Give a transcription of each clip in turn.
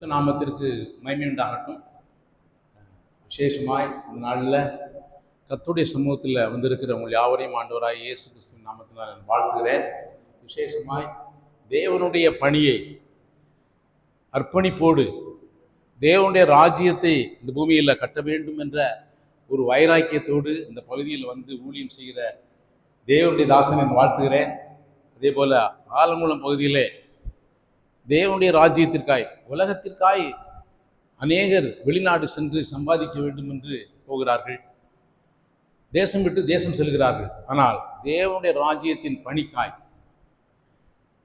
நாமத்திற்கு மகிமை உண்டாகட்டும். விசேஷமாய் இந்த நாளில் கர்த்தருடைய சமூகத்தில் வந்திருக்கிற உங்கள் யாவரையும் ஆண்டவராய் இயேசு கிறிஸ்துவின் நாமத்தினால் நான் வாழ்த்துகிறேன். விசேஷமாய் தேவனுடைய பணியை அர்ப்பணிப்போடு தேவனுடைய ராஜ்யத்தை இந்த பூமியில் கட்ட வேண்டும் என்ற ஒரு வைராக்கியத்தோடு இந்த பகுதியில் வந்து ஊழியம் செய்கிற தேவனுடைய தாசனை வாழ்த்துகிறேன். அதே போல் ஆலங்குளம் பகுதியிலே தேவனுடைய ராஜ்யத்திற்காய் உலகத்திற்காய் அநேகர் வெளிநாடு சென்று சம்பாதிக்க வேண்டும் என்று போகிறார்கள், தேசம் விட்டு தேசம் செல்கிறார்கள். ஆனால் தேவனுடைய ராஜ்யத்தின் பணிக்காய்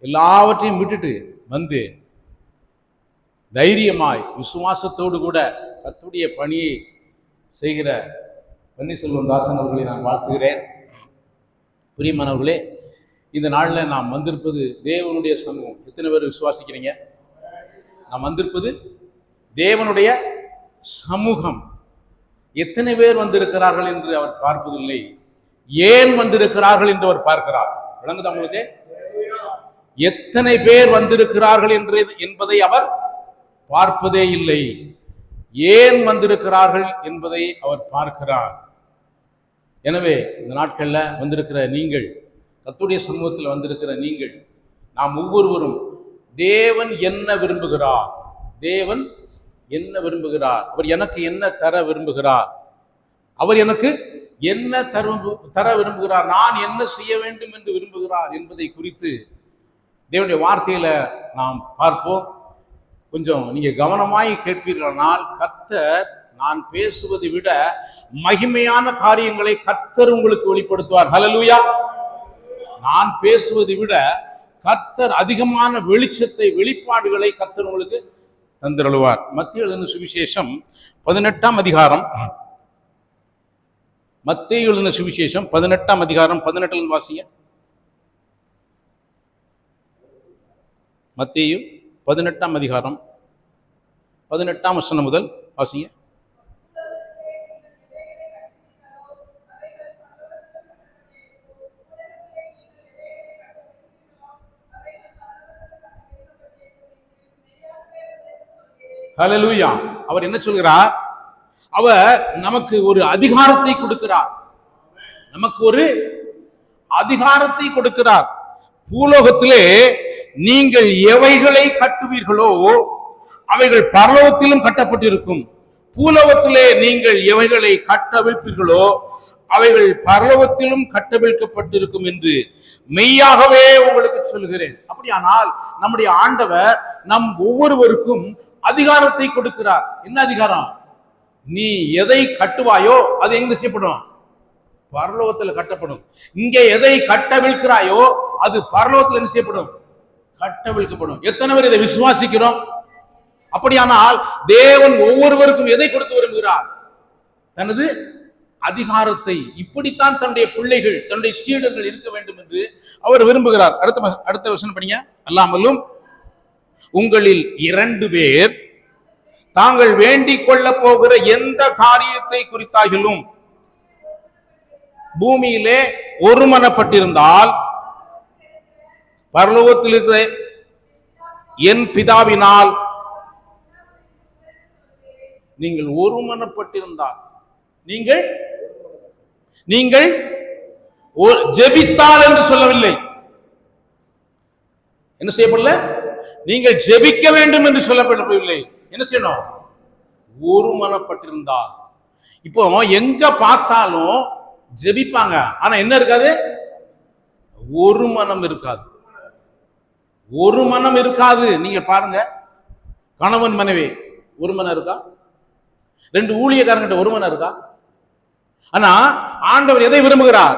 எல்லாவற்றையும் விட்டுட்டு வந்து தைரியமாய் விசுவாசத்தோடு கூட கர்த்தருடைய பணியை செய்கிற பன்னீர்செல்வம் தாசன் அவர்களை நான் வாழ்த்துகிறேன். பிரியமானவர்களே, இந்த நாளில் நாம் வந்திருப்பது தேவனுடைய சமூகம். எத்தனை பேர் விசுவாசிக்கிறீங்க? நாம் வந்திருப்பது தேவனுடைய சமூகம். எத்தனை பேர் வந்திருக்கிறார்கள் என்று அவர் பார்ப்பதில்லை, ஏன் வந்திருக்கிறார்கள் என்று அவர் பார்க்கிறார். விளங்குதா உங்களுக்கு? எத்தனை பேர் வந்திருக்கிறார்கள் என்பதை அவர் பார்ப்பதே இல்லை, ஏன் வந்திருக்கிறார்கள் என்பதை அவர் பார்க்கிறார். எனவே இந்த நாட்களில் வந்திருக்கிற நீங்கள், கர்த்தருடைய சமூகத்தில் வந்திருக்கிற நீங்கள், நாம் ஒவ்வொருவரும் தேவன் என்ன விரும்புகிறார், தேவன் என்ன விரும்புகிறார், அவர் எனக்கு என்ன தர விரும்புகிறார், அவர் எனக்கு என்ன தர விரும்புகிறார், நான் என்ன செய்ய வேண்டும் என்று விரும்புகிறார் என்பதை குறித்து தேவனுடைய வார்த்தையில நாம் பார்ப்போம். கொஞ்சம் நீங்க கவனமாய் கேட்பீர்களானால் கர்த்தர் நான் பேசுவதை விட மகிமையான காரியங்களை கர்த்தர் உங்களுக்கு வெளிப்படுத்துவார். ஹல்லேலூயா. நான் பேசுவதை விட கர்த்தர் அதிகமான வெளிச்சத்தை, வெளிப்பாடுகளை கர்த்தர் உங்களுக்கு தந்திரழுவார். மத்தேயு எழுதின சுவிசேஷம் 18ஆம் அதிகாரம், மத்தேயு எழுதின சுவிசேஷம் 18ஆம் அதிகாரம் 18 வாசிங்க. மத்தேயு 18ஆம் அதிகாரம் 18ஆம் வசனம் முதல் வாசிங்க. ஹல்லேலூயா. அவர் என்ன சொல்கிறார்? அவர் நமக்கு ஒரு அதிகாரத்தை கொடுக்கிறார், நமக்கு ஒரு அதிகாரத்தை கொடுக்கிறார். பூலோகத்திலே நீங்கள் எவைகளை கட்டுவீர்களோ அவைகள் பரலோகத்திலும் கட்டப்பட்டிருக்கும், பூலோகத்திலே நீங்கள் எவைகளை கட்டவிழ்ப்பீர்களோ அவைகள் பரலோகத்திலும் கட்டவிழ்க்கப்பட்டிருக்கும் என்று மெய்யாகவே உங்களுக்கு சொல்கிறேன். அப்படியானால் நம்முடைய ஆண்டவர் நம் ஒவ்வொருவருக்கும் அதிகாரத்தை கொடுக்கிறார். என்ன அதிகாரம்? நீ எதை கட்டுவாயோ அது எங்க செய்யப்படும்? பரலோகத்தில் கட்டப்படும். இங்கே எதை கட்டவிழ்க்கிறாயோ அது பரலோகத்தில் என்ன செய்யப்படும்? கட்டவிழ்க்கப்படும். எத்தனை பேர் இதை விசுவாசிக்கிறோம்? அப்படியானால் தேவன் ஒவ்வொருவருக்கும் எதை கொடுக்க விரும்புகிறார்? தனது அதிகாரத்தை. இப்படித்தான் தன்னுடைய பிள்ளைகள், தன்னுடைய சீடர்கள் இருக்க வேண்டும் என்று அவர் விரும்புகிறார். அடுத்த வசனம் படிங்க. அல்லாமலும் உங்களில் 2 பேர் தாங்கள் வேண்டிக் கொள்ள போகிற எந்த காரியத்தை குறித்தாகிலும் பூமியிலே ஒருமனப்பட்டிருந்தால் பரலோகத்தில் இருக்கிற என் பிதாவினால் நீங்கள் ஒருமனப்பட்டிருந்தால், நீங்கள் ஜெபித்தால் என்று சொல்லவில்லை. என்ன செய்யப்படல? நீங்கள் ஜெபிக்க வேண்டும் என்று சொல்லப்படவில்லை. என்ன செய்யணும்? ஒருமனப்பட்டிருந்தால். இப்போ எங்க பார்த்தாலும் ஜெபிப்பாங்க, ஆனா என்ன இருக்காது? ஒரு மனம் இருக்காது. ஒரு மனம் இருக்காது. நீங்க பாருங்க, கணவன் மனைவி ஒரு மனம் இருக்கா? 2 ஊழியக்காரங்கிட்ட ஒரு மனம் இருக்கா? ஆனா ஆண்டவர் எதை விரும்புகிறார்?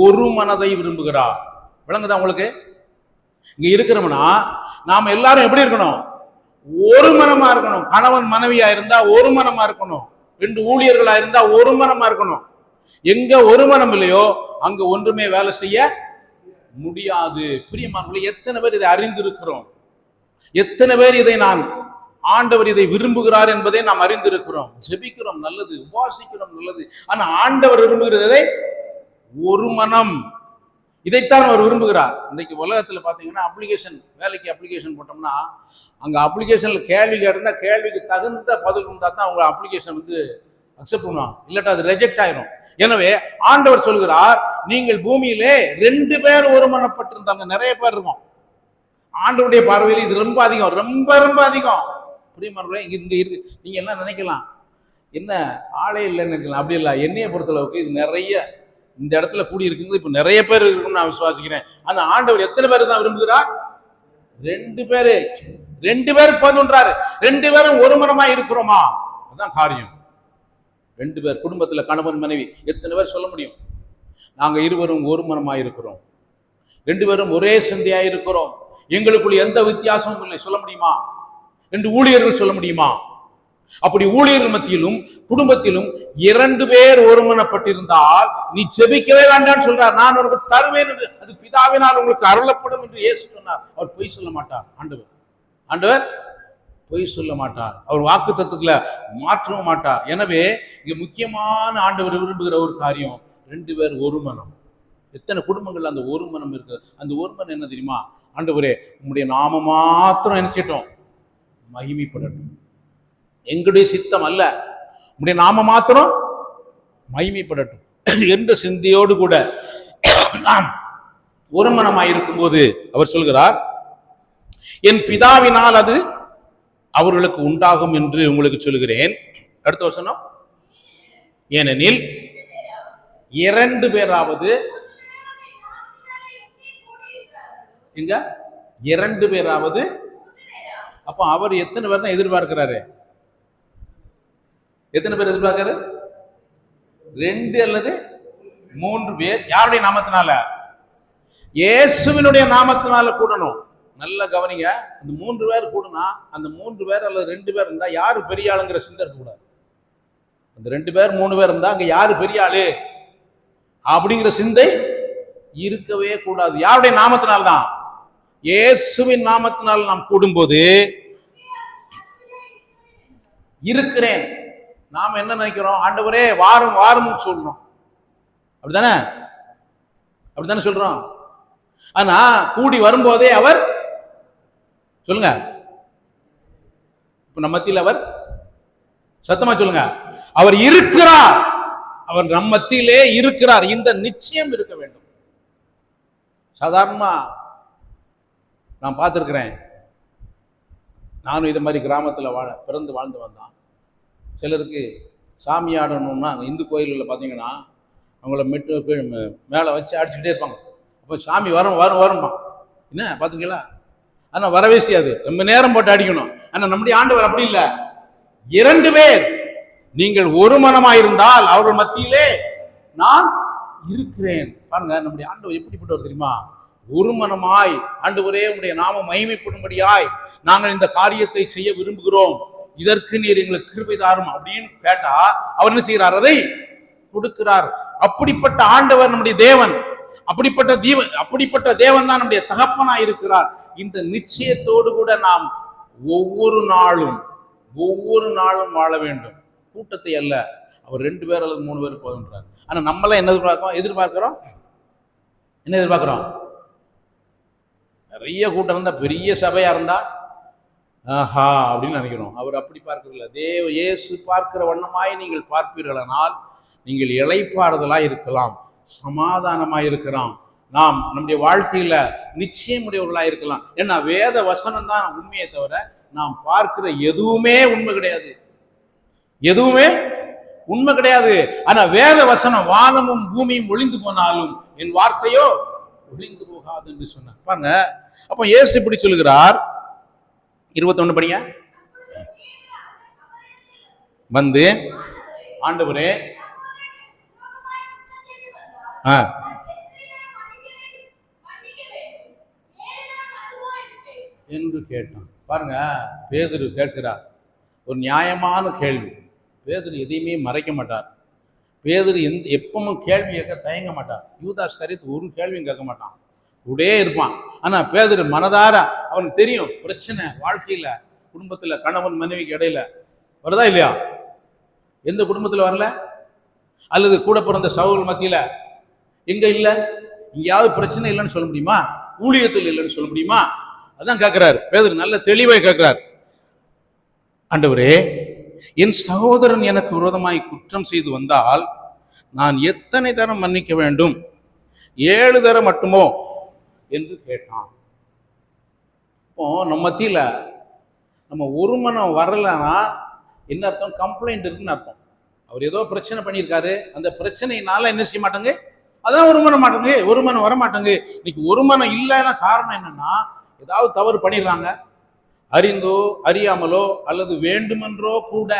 ஒரு மனதை விரும்புகிறார். விளங்குதா உங்களுக்கு? இங்க இருக்கிறோம்னா நாம எல்லாரும் எப்படி இருக்கணும்? ஒரு மனமா இருக்கணும். கணவன் மனைவியா இருந்தா ஒரு மனமா இருக்கணும், 2 ஊழியர்களா இருந்தா ஒரு மனமா இருக்கணும். எங்க ஒரு மனம் இல்லையோ அங்க ஒன்றுமே வேலை செய்ய முடியாது. பிரியமானவர்களே, எத்தனை பேர் இதை அறிந்திருக்கிறோம்? எத்தனை பேர் இதை ஆண்டவர் இதை விரும்புகிறார் என்பதை நாம் அறிந்திருக்கிறோம். ஜெபிக்கிறோம், நல்லது. உபாசிக்கிறோம், நல்லது. ஆனா ஆண்டவர் விரும்புகிறது ஒரு மனம். இதைத்தான் அவர் விரும்புகிறார். இன்றைக்கு உலகத்துல பாத்தீங்கன்னா வேலைக்கு அப்ளிகேஷன் போட்டோம்னா அங்க அப்ளிகேஷன்ல கேள்வி கேட்டிருந்தா கேள்விக்கு தகுந்த பதில் இருந்தா தான் அவங்க அப்ளிகேஷன் அக்செப்ட் பண்ணுவாங்க, இல்லாட்டா அது ரிஜெக்ட் ஆயிரும். எனவே ஆண்டவர் சொல்கிறார், நீங்கள் பூமியிலே 2 பேர் ஒருமனப்பட்டிருந்தாங்க. நிறைய பேர் இருக்கும். ஆண்டவருடைய பார்வையில் இது ரொம்ப அதிகம், ரொம்ப ரொம்ப அதிகம். புரியுமா? இங்க இருக்கு. நீங்க எல்லாம் நினைக்கலாம் என்ன ஆளே இல்லைன்னு நினைக்கலாம். அப்படி இல்லை. என்னைய பொறுத்தளவுக்கு இது நிறைய இந்த இடத்துல கூடி இருக்குது. இப்ப நிறைய பேர் இருக்குன்னு நான் விசுவாசிக்கிறேன். ஆனா ஆண்டவர் எத்தனை பேர் தான் விரும்புகிறார்? 2 பேரு. 2 பேருக்கு போதுன்றாரு. 2 பேரும் ஒருமனமா இருக்கிறோமா? அதுதான் காரியம். 2 பேர் குடும்பத்துல கணவன் மனைவி எத்தனை பேர் சொல்ல முடியும்? நாங்க இருவரும் ஒருமனமா இருக்கிறோம், 2 பேரும் ஒரே சிந்தையா இருக்கிறோம், எங்களுக்குள்ள எந்த வித்தியாசமும் இல்லை சொல்ல முடியுமா? 2 ஊழியர்கள் சொல்ல முடியுமா? அப்படி ஊழியர்கள் மத்தியிலும் குடும்பத்திலும் 2 பேர் ஒருமனப்பட்டிருந்தால் நீ ஜெபிக்கவே வேண்டாம்னு சொல்றார். நான் உனக்கு தருவேன் என்று, அது பிதாவினால் உங்களுக்கு அருளப்படும் என்று இயேசு சொன்னார். அவர் பொய் சொல்ல மாட்டார். ஆண்டவர் பொய் சொல்ல மாட்டார். அவர் வாக்கு தத்துவத்துல மாற்றவும் மாட்டார். எனவே இங்க முக்கியமான ஆண்டவர் விரும்புகிற ஒரு காரியம் 2 பேர் ஒருமனம். எத்தனை குடும்பங்கள் அந்த ஒருமனம் இருக்கு? அந்த ஒருமனம் என்ன தெரியுமா? ஆண்டவரே உம்முடைய நாம மாத்திரம் என்ன செய்யட்டும், மகிமைப்படட்டும். எங்களுடைய சித்தம் அல்ல, உம்முடைய நாம மாத்திரம் மகிமைப்படட்டும் என்ற சிந்தையோடு கூட நாம் ஒருமனமாயிருக்கும் போது அவர் சொல்கிறார், என் பிதாவினால் அது அவர்களுக்கு உண்டாகும் என்று உங்களுக்கு சொல்கிறேன். அடுத்த வசனம், ஏனெனில் 2 பேராவது எங்க 2 பேராவது. அப்ப அவர் எத்தனை பேர் தான் எதிர்பார்க்கிறாரு? எத்தனை பேர் எதிர்பார்க்கிறாரு? 2 அல்லது 3 பேர். யாருடைய நாமத்தினால? இயேசுவினுடைய நாமத்தினால கூடணும். நல்ல கவனிங்க. அந்த 3 பேர் கூடனா அந்த 3 பேர் அல்லது 2 பேர் இருந்தா யாரு பெரிய ஆளுங்கிற சிந்தை இருக்கக்கூடாது. அந்த 2 பேர் 3 பேர் இருந்தா அங்க யாரு பெரிய ஆளு அப்படிங்கிற சிந்தை இருக்கவே கூடாது. யாருடைய நாமத்தினால்தான்? இயேசுவின் நாமத்தினால் நாம் கூடும்போது இருக்கிறேன். நாம என்ன நினைக்கிறோம்? ஆண்டவரே வாரும் வாரும் சொல்றோம். அப்படித்தானே? அப்படித்தானே சொல்றோம். ஆனா கூடி வரும்போதே அவர் சொல்லுங்க, இப்ப நம்ம மத்தியில் அவர் சத்தமா சொல்லுங்க, அவர் இருக்கிறார். அவர் நம் மத்தியிலே இருக்கிறார். இந்த நிச்சயம் இருக்க வேண்டும். சாதாரணமா நான் பார்த்துருக்கிறேன். நானும் இது மாதிரி கிராமத்தில் பிறந்து வாழ்ந்து வந்தான். சிலருக்கு சாமி ஆடணும்னா இந்து கோயில்களில் பார்த்தீங்கன்னா அவங்கள மேலே வச்சு அடிச்சுக்கிட்டே இருப்பாங்க. அப்போ சாமி வரும் வரும் வரும்பான். என்ன பார்த்துங்களா? ஆனால் வரவே செய்யாது. ரொம்ப நேரம் போட்டு அடிக்கணும். ஆனால் நம்முடைய ஆண்டவர் அப்படி இல்லை. 2 பேர் நீங்கள் ஒரு மனமாயிருந்தால் அவர்கள் மத்தியிலே நான் இருக்கிறேன். பாருங்க, நம்முடைய ஆண்டவர் எப்படிப்பட்டவர் தெரியுமா? ஒரு மனமாய், ஆண்டவரே உம்முடைய நாமம் மகிமைப்படும்படியாய் நாங்கள் இந்த காரியத்தை செய்ய விரும்புகிறோம், இதற்கு நீர் எங்களுக்கு கிருபை தாரும் அப்படின்னு கேட்டா அவர் என்ன செய்கிறார்? அதை கொடுக்கிறார். அப்படிப்பட்ட ஆண்டவர் நம்முடைய தேவன். அப்படிப்பட்ட தேவன் தான் நம்முடைய தகப்பனாய் இருக்கிறார். இந்த நிச்சயத்தோடு கூட நாம் ஒவ்வொரு நாளும் வாழ வேண்டும். கூட்டத்தை அல்ல. அவர் 2 பேர் அல்லது 3 பேர் போதுன்றார். ஆனா நம்மளாம் என்ன எதிர்பார்க்கிறோம்? என்ன எதிர்பார்க்கிறோம்? நிறைய கூட்டம் இருந்தா, பெரிய சபையா இருந்தா ஆஹா அப்படின்னு நினைக்கிறோம். அவர் அப்படி பார்க்கறதில்ல. இயேசு பார்க்கிற வண்ணமாய் நீங்கள் பார்ப்பீர்களானால் நீங்கள் இளைப்பாறுதலாய் இருக்கலாம், சமாதானமாய் இருக்கலாம், நாம் நம்முடைய வாழ்க்கையில நிச்சயமுடையவர்களாக இருக்கலாம். ஏன்னா வேத வசனம் தான் உண்மையை தவிர நாம் பார்க்கிற எதுவுமே உண்மை கிடையாது. எதுவுமே உண்மை கிடையாது. ஆனா வேத வசனம், வானமும் பூமியும் ஒளிந்து போனாலும் என் வார்த்தையோ ஒளிந்து போகாது என்று சொன்னார். பாருங்க, அப்ப இயேசு இப்படி சொல்லுகிறார். 21 படிங்க. வந்து ஆண்டவரே என்று கேட்டான். பாருங்க, பேதுரு கேட்கிறார் ஒரு நியாயமான கேள்வி. பேதுரு எதையுமே மறைக்க மாட்டார். பேதுரு எப்பவும் கேள்வி கேட்க தயங்க மாட்டார். யூதாஸ் கரியத்து ஒரு கேள்வியும் கேட்க மாட்டான், கூடே இருப்பான். ஆனா பேதுரு மனதார, அவனுக்கு தெரியும் பிரச்சனை வாழ்க்கையில, குடும்பத்துல கணவன் மனைவிக்கு இடையில வருதா இல்லையா? எந்த குடும்பத்துல வரல? அல்லது கூட பிறந்த சகோதரர்கள் மத்தியில எங்க இல்ல? இங்கேயாவது பிரச்சனை இல்லைன்னு சொல்ல முடியுமா? ஊழியத்தில் இல்லைன்னு சொல்ல முடியுமா? அதான் கேட்கிறார் பேதுரு, நல்ல தெளிவாய் கேட்கிறார். ஆண்டவரே, என் சகோதரன் எனக்கு விரோதமாய் குற்றம் செய்து வந்தால் நான் எத்தனை தரம் மன்னிக்க வேண்டும்? 7 தரம் மட்டுமோ என்று கேட்டான். இப்போ நம்ம மத்தியில நம்ம ஒரு மனம் வரலன்னா என்ன அர்த்தம்? கம்ப்ளைண்ட் இருக்குன்னு அர்த்தம். அவர் ஏதோ பிரச்சனை பண்ணியிருக்காரு, அந்த பிரச்சனையினால என்ன செய்ய மாட்டாங்க, அதான் ஒரு மனம் மாட்டாங்க, ஒரு மனம் வர மாட்டாங்க. இன்னைக்கு ஒரு மனம் இல்லைன்னா காரணம் என்னன்னா, ஏதாவது தவறு பண்ணிடுறாங்க, அறிந்தோ அறியாமலோ அல்லது வேண்டுமென்றோ கூட.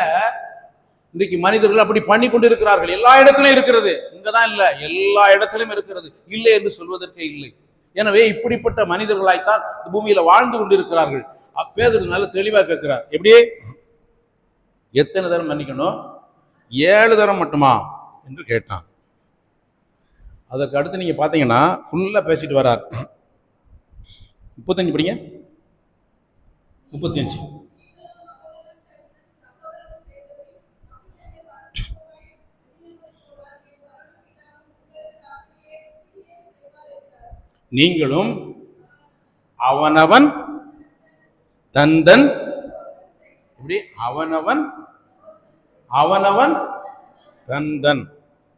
இன்றைக்கு மனிதர்கள் அப்படி பண்ணி கொண்டு இருக்கிறார்கள். எல்லா இடத்திலும் இருக்கிறது, இங்கதான் இல்லை, எல்லா இடத்திலும் இருக்கிறது, இல்லை என்று சொல்வதற்கே இல்லை. எனவே இப்படிப்பட்ட மனிதர்களாய்த்தான் பூமியில வாழ்ந்து கொண்டு இருக்கிறார்கள். பேதுரு நல்ல தெளிவாக கேட்கிறார். எப்படி? எத்தனை தரம் மன்னிக்கணும்? 7 தரம் மட்டுமா என்று கேட்டான். அதற்கு அடுத்து நீங்க பாத்தீங்கன்னா ஃபுல்லா பேசிட்டு வர்றார். 35 படிங்க. 35. நீங்களும் அவனவன் தந்தன், இப்படி அவனவன் அவனவன் தந்தன்,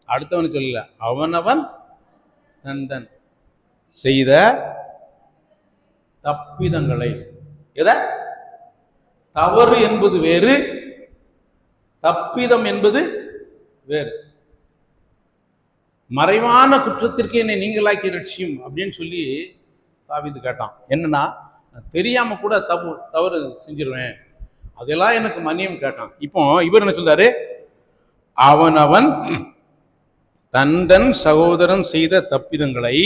அடுத்தவன் சொல்லல, அவனவன் தந்தன் செய்த தப்பிதங்களை. எதை? தவறு என்பது வேறு, தப்பிதம் என்பது வேறு. மறைவான குற்றத்திற்கு என்னை நீங்களாக்கி ரட்சியும் அப்படின்னு சொல்லி தாவீது கேட்டான். என்னன்னா, தெரியாம கூட தவறு செஞ்சிருவேன், அதெல்லாம் எனக்கு மன்னியும் கேட்டான். இப்போ இவர் என்ன சொல்றாரு? அவனவன் தந்தன் சகோதரன் செய்த தப்பிதங்களை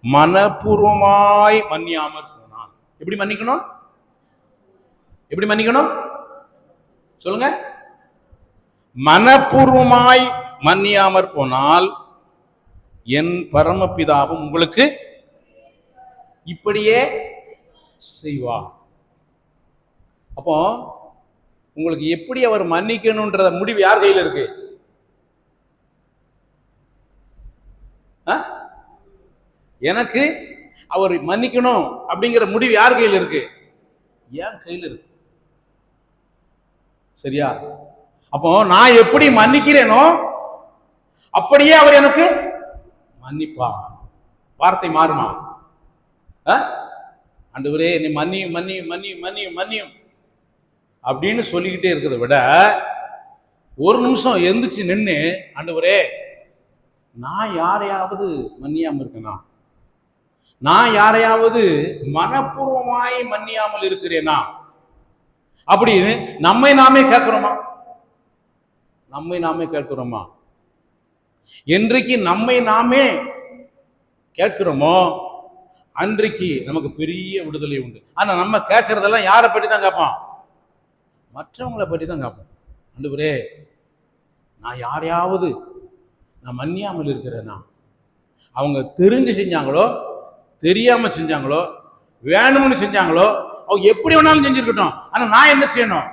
மனப்பூர்வமாய் மன்னியாமற் போனான். எப்படி மன்னிக்கணும்? எப்படி மன்னிக்கணும் சொல்லுங்க? மனப்பூர்வமாய் மன்னியாமற் போனால் என் பரமபிதாவும் உங்களுக்கு இப்படியே செய்வார். அப்போ உங்களுக்கு எப்படி அவர் மன்னிக்கணும்ன்ற முடிவு யார் கையில் இருக்கு? எனக்கு அவர் மன்னிக்கணும் அப்படிங்கிற முடிவு யார் கையில் இருக்கு? என் கையில் இருக்கு. சரியா? அப்போ நான் எப்படி மன்னிக்கிறேனோ அப்படியே அவர் எனக்கு மன்னிப்பார். வார்த்தை மாறுமா? ஆண்டவரே நீ மன்னியும் மன்னியும் மன்னியும் மன்னியும் மன்னியும் அப்படின்னு சொல்லிக்கிட்டே இருக்கிறத விட ஒரு நிமிஷம் எந்திரிச்சு நின்று, ஆண்டவரே நான் யாரையாவது மன்னியாம இருக்கேனா? நான் யாரையாவது மனப்பூர்வமாய் மன்னியாமல் இருக்கிறேனா அப்படின்னு நம்மை நாமே கேட்கிறோமா? நம்மை நாமே கேட்கிறோமா? என்றைக்கு நம்மை நாமே கேட்கிறோமோ அன்றைக்கு நமக்கு பெரிய விடுதலை உண்டு. ஆனா நம்ம கேட்கறதெல்லாம் யாரை பற்றி தான் கேட்போம்? மற்றவங்களை பற்றி தான் கேட்போம். ஆண்டவரே நான் யாரையாவது நான் மன்னியாமல் இருக்கிறேனா? அவங்க தெரிஞ்சு செஞ்சாங்களோ தெரியாம செஞ்சாங்களோ வேணும்னு செஞ்சாங்களோ அவங்க எப்படி வேணாலும் செஞ்சிருக்கட்டும், ஆனா நான் என்ன செய்யணும்?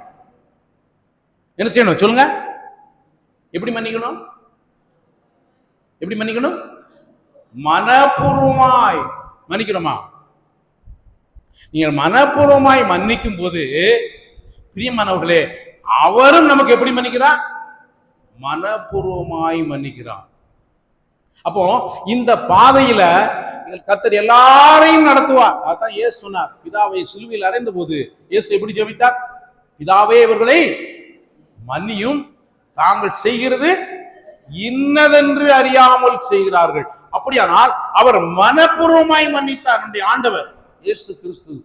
என்ன செய்யணும் சொல்லுங்க? எப்படி மன்னிக்கணும்? எப்படி மன்னிக்கணும்? மனப்பூர்வமாய் மன்னிக்கணுமா? நீங்கள் மனப்பூர்வமாய் மன்னிக்கும் போது பிரியமானவர்களே, அவரும் நமக்கு எப்படி மன்னிக்கிறார்? மனப்பூர்வமாய் மன்னிக்கிறார். அப்போ இந்த பாதையில கர்த்தர் எல்லாரையும் நடத்துவார். அதான் இயேசு சொன்னார், பிதாவை சிலுவையில் அறைந்த போது இயேசு எப்படி ஜெபித்தார்? பிதாவே இவர்களை மன்னியும், தாங்கள் செய்கிறது இன்னதென்று அறியாமல் செய்கிறார்கள். அப்படியானால் அவர் மனப்பூர்வமாய் மன்னித்தார். நம்முடைய ஆண்டவர் இயேசு கிறிஸ்து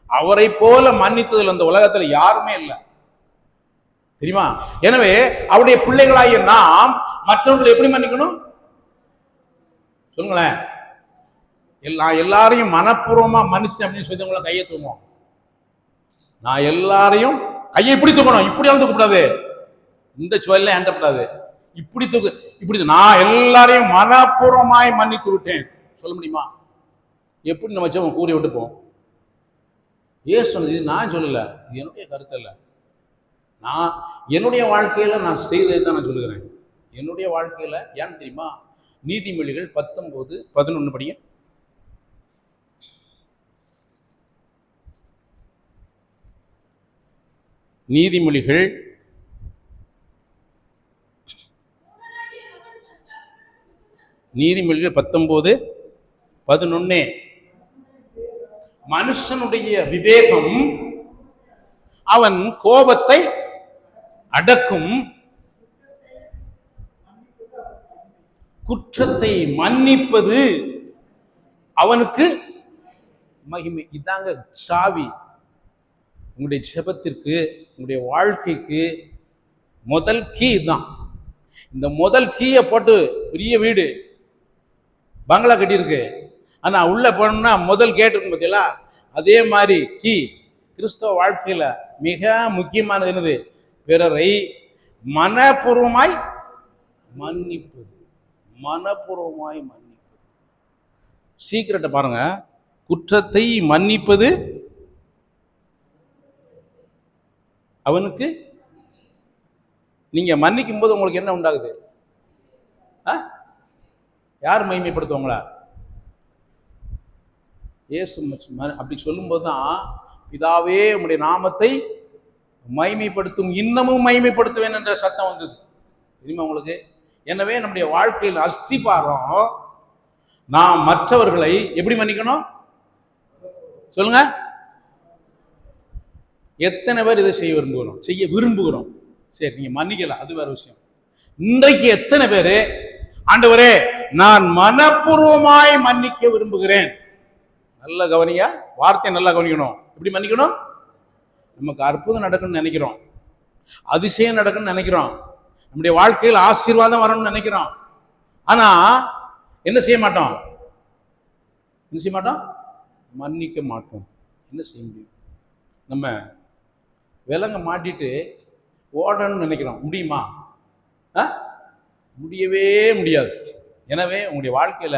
அவரை போல மன்னித்ததில் அந்த உலகத்துல யாருமே இல்லை, தெரியுமா? எனவே அவருடைய பிள்ளைகளாகிய நாம் மற்றவர்களை எப்படி மன்னிக்கணும் சொல்லுங்களேன்? எல்லாரையும் மனப்பூர்வமா மன்னிச்சு அப்படின்னு சொல்லி கையை தூக்குவோம். நான் எல்லாரையும் கையை இப்படி தூக்கணும், இப்படியாவது தூக்கப்படாது, இந்த சுவல்ல ஏண்டப்படாது, இப்படி தூக்கு, இப்படி நான் எல்லாரையும் மனப்பூர்வமாய் மன்னித்து விட்டேன் சொல்ல முடியுமா? எப்படி நம்ம வச்சோம் கூறி விட்டுப்போம்? ஏன் சொன்னது? நான் சொல்லல, இது என்னுடைய கருத்து இல்லை. நான் என்னுடைய வாழ்க்கையில நான் செய்ததை தான் நான் சொல்லுகிறேன். என்னுடைய வாழ்க்கையில ஏன் தெரியுமா? நீதிமொழிகள் 19:11 படிங்க. நீதிமொழிகள் 19:11. மனுஷனுடைய விவேகம் அவன் கோபத்தை அடக்கும், குற்றத்தை மன்னிப்பது அவனுக்கு மகிமை. இதாங்க சாவி உங்களுடைய ஜெபத்திற்கு, உங்களுடைய வாழ்க்கைக்கு முதல் கீ தான். இந்த முதல் கீயை போட்டு பெரிய வீடு பங்களா கட்டியிருக்கு, ஆனா உள்ள போனோம்னா முதல் கேட் இருக்கும் பார்த்தீங்களா, அதே மாதிரி கீ கிறிஸ்தவ வாழ்க்கையில மிக முக்கியமானது என்னது? பிறரை மனப்பூர்வமாய் மன்னிப்பது. மனப்பூர்வமாய் மன்னிப்பது சீக்கிரட்டை பாருங்க. குற்றத்தை மன்னிப்பது அவனுக்கு. நீங்க மன்னிக்கும் போது உங்களுக்கு என்ன உண்டாகுது? யார் மகிமைப்படுத்துவாங்களா? இயேசு. அப்படி சொல்லும்போது தான் பிதாவே உம்முடைய நாமத்தை மகிமைப்படுத்தும், இன்னமும் மகிமைப்படுத்துவேன் என்ற சத்தம் வந்தது தெரியுமா உங்களுக்கு? எனவே நம்முடைய வாழ்க்கையில் அஸ்திபாரம் நாம் மற்றவர்களை எப்படி மன்னிக்கணும் சொல்லுங்க. எத்தனை பேர் இதை செய்ய விரும்புகிறோம்? சரி, நீங்க மன்னிக்கலாம், அது வேற விஷயம். இன்றைக்கு எத்தனை பேரு ஆண்டவரே நான் மனப்பூர்வமாய் மன்னிக்க விரும்புகிறேன்? நல்ல கவனியா, வார்த்தையை நல்லா கவனிக்கணும். எப்படி மன்னிக்கணும்? நமக்கு அற்புதம் நடக்கும்னு நினைக்கிறோம், அதிசயம் நடக்கும்னு நினைக்கிறோம், நம்முடைய வாழ்க்கையில் ஆசீர்வாதம் வரணும்னு நினைக்கிறோம். ஆனா என்ன செய்ய மாட்டோம்? மன்னிக்க மாட்டோம். என்ன செய்ய முடியும்? நம்ம விலங்க மாட்டிட்டு ஓடணும்னு நினைக்கிறோம், முடியுமா? முடியவே முடியாது. எனவே உங்களுடைய வாழ்க்கையில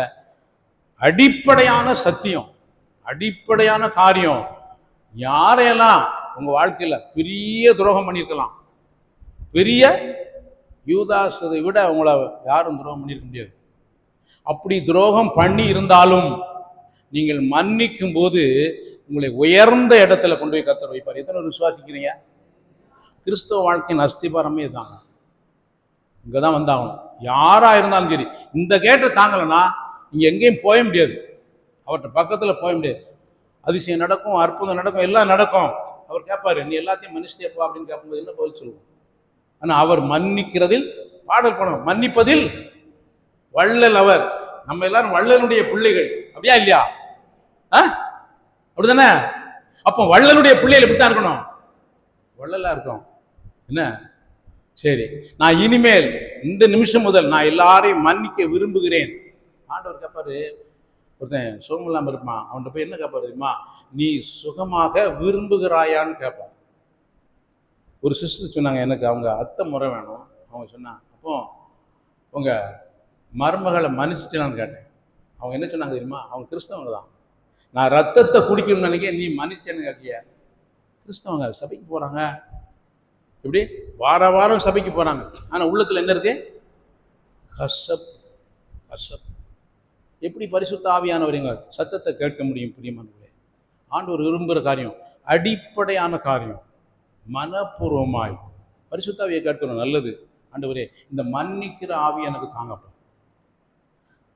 அடிப்படையான சத்தியம், அடிப்படையான காரியம், யாரையெல்லாம் உங்க வாழ்க்கையில பெரிய துரோகம் பண்ணியிருக்கலாம், பெரிய யூதாசை விட உங்களை யாரும் துரோகம் பண்ணியிருக்க முடியாது. அப்படி துரோகம் பண்ணி இருந்தாலும் நீங்கள் மன்னிக்கும் போது உங்களை உயர்ந்த இடத்துல கொண்டு போய் கர்த்தர் வைப்பார். எத்தனை விசுவாசிக்கிறீங்க? கிறிஸ்தவ வாழ்க்கையின் அஸ்திபாரமே தான். இங்கதான் வந்தாகணும். யாரா இருந்தாலும் சரி, இந்த கேட்டை தாங்கலைன்னா நீங்க எங்கேயும் போய முடியாது, அவர்கிட்ட பக்கத்துல போய முடியாது. அதிசயம் நடக்கும், அற்புதம் நடக்கும், எல்லாம் நடக்கும். அவர் கேட்பாரு, நீ எல்லாத்தையும் மன்னிச்சிட்டேப்பா அப்படின்னு கேட்கும்போது என்ன பதில் சொல்லுவோம்? ஆனா அவர் மன்னிக்கிறதில், பாடல் பணம் மன்னிப்பதில் வள்ளல் அவர். நம்ம எல்லாரும் வள்ளலுடைய பிள்ளைகள், அப்படியா இல்லையா? அப்படிதானே? அப்போ வள்ளலுடைய பிள்ளைகள் எப்படித்தான் இருக்கணும்? வள்ளலா இருக்கும். என்ன? சரி, நான் இனிமேல் இந்த நிமிஷம் முதல் நான் எல்லாரையும் மன்னிக்க விரும்புகிறேன். ஆண்டவர் கேட்பாரு, ஒருத்தன் சுகம் இல்லாம இருப்பான், அவன்கிட்ட போய் என்ன கேட்பாரு தெரியுமா? நீ சுகமாக விரும்புகிறாயான்னு கேட்பான். ஒரு சிஸ்டர் சொன்னாங்க, எனக்கு அவங்க அத்தை முறை வேணும். அவங்க சொன்னாங்க, அப்போ உங்க மருமகளை மன்னிச்சிட்டேன்னு கேட்டேன். அவங்க என்ன சொன்னாங்க தெரியுமா? அவங்க கிறிஸ்தவங்க தான். நான் ரத்தத்தை குடிக்கணும்னு நினைக்க, நீ மன்னிச்சேன்னு கேட்கிய. கிறிஸ்தவங்க சபைக்கு போறாங்க, எப்படி வார வாரம் சபைக்கு போறாங்க, ஆனா உள்ளத்துல என்ன இருக்கு? கசப். கசப். எப்படி பரிசுத்த ஆவியானவர் எங்க சத்தத்தை கேட்க முடியும்? பிரியமானவர்களே, ஆண்டவர் விரும்புகிற காரியம், அடிப்படையான காரியம், மனப்பூர்வமாய் பரிசுத்த ஆவியை கேட்கணும். நல்லது ஆண்டவரே, இந்த மன்னிக்கிற ஆவி எனக்கு தாங்கப்பா.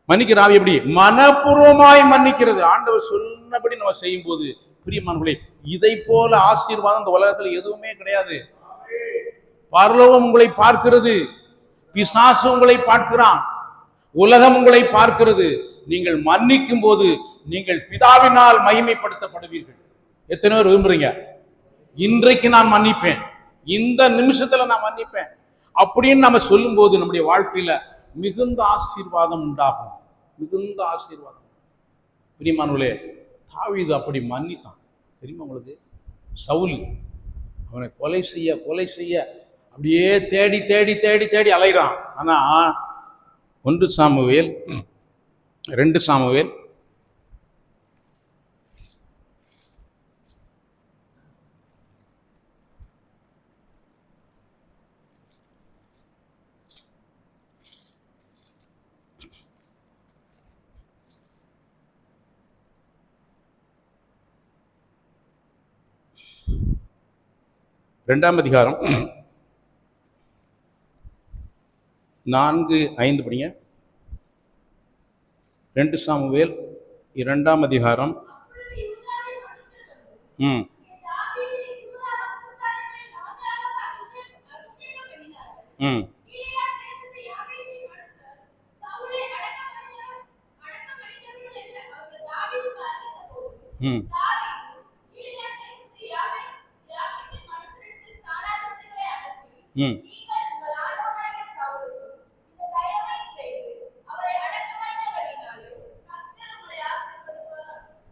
மன்னிக்கிற ஆவி எப்படி? மனப்பூர்வமாய் மன்னிக்கிறது. ஆண்டவர் சொன்னபடி நம்ம செய்யும் போது, பிரியமானவர்களே, இதை போல ஆசீர்வாதம் இந்த உலகத்துல எதுவுமே கிடையாது. பரலோகம் உங்களை பார்க்கிறது, பிசாசு உங்களை பார்க்கிறான், உலகம் உங்களை பார்க்கிறது. நீங்கள் மன்னிக்கும் போது நீங்கள் பிதாவினால் மகிமைப்படுத்தப்படுவீர்கள். எத்தனை பேர் விரும்புறீங்க? இன்றைக்கு நான் மன்னிப்பேன், இந்த நிமிஷத்துல நான் மன்னிப்பேன் அப்படின்னு நம்ம சொல்லும் போது நம்முடைய வாழ்க்கையில மிகுந்த ஆசீர்வாதம் உண்டாகும். மிகுந்த ஆசீர்வாதம். பிரியமானவர்களே, தாவீது அப்படி மன்னித்தான் தெரியுமா உங்களுக்கு? சவுல் அவனை கொலை செய்ய அப்படியே தேடி தேடி தேடி தேடி அலைகிறான். ஆனா 1 சாமுவேல் 2 சாமுவேல் 2 2ஆம் அதிகாரம் 4-5 படிங்க. 2 சாமுவேல் 2ஆம் அதிகாரம்.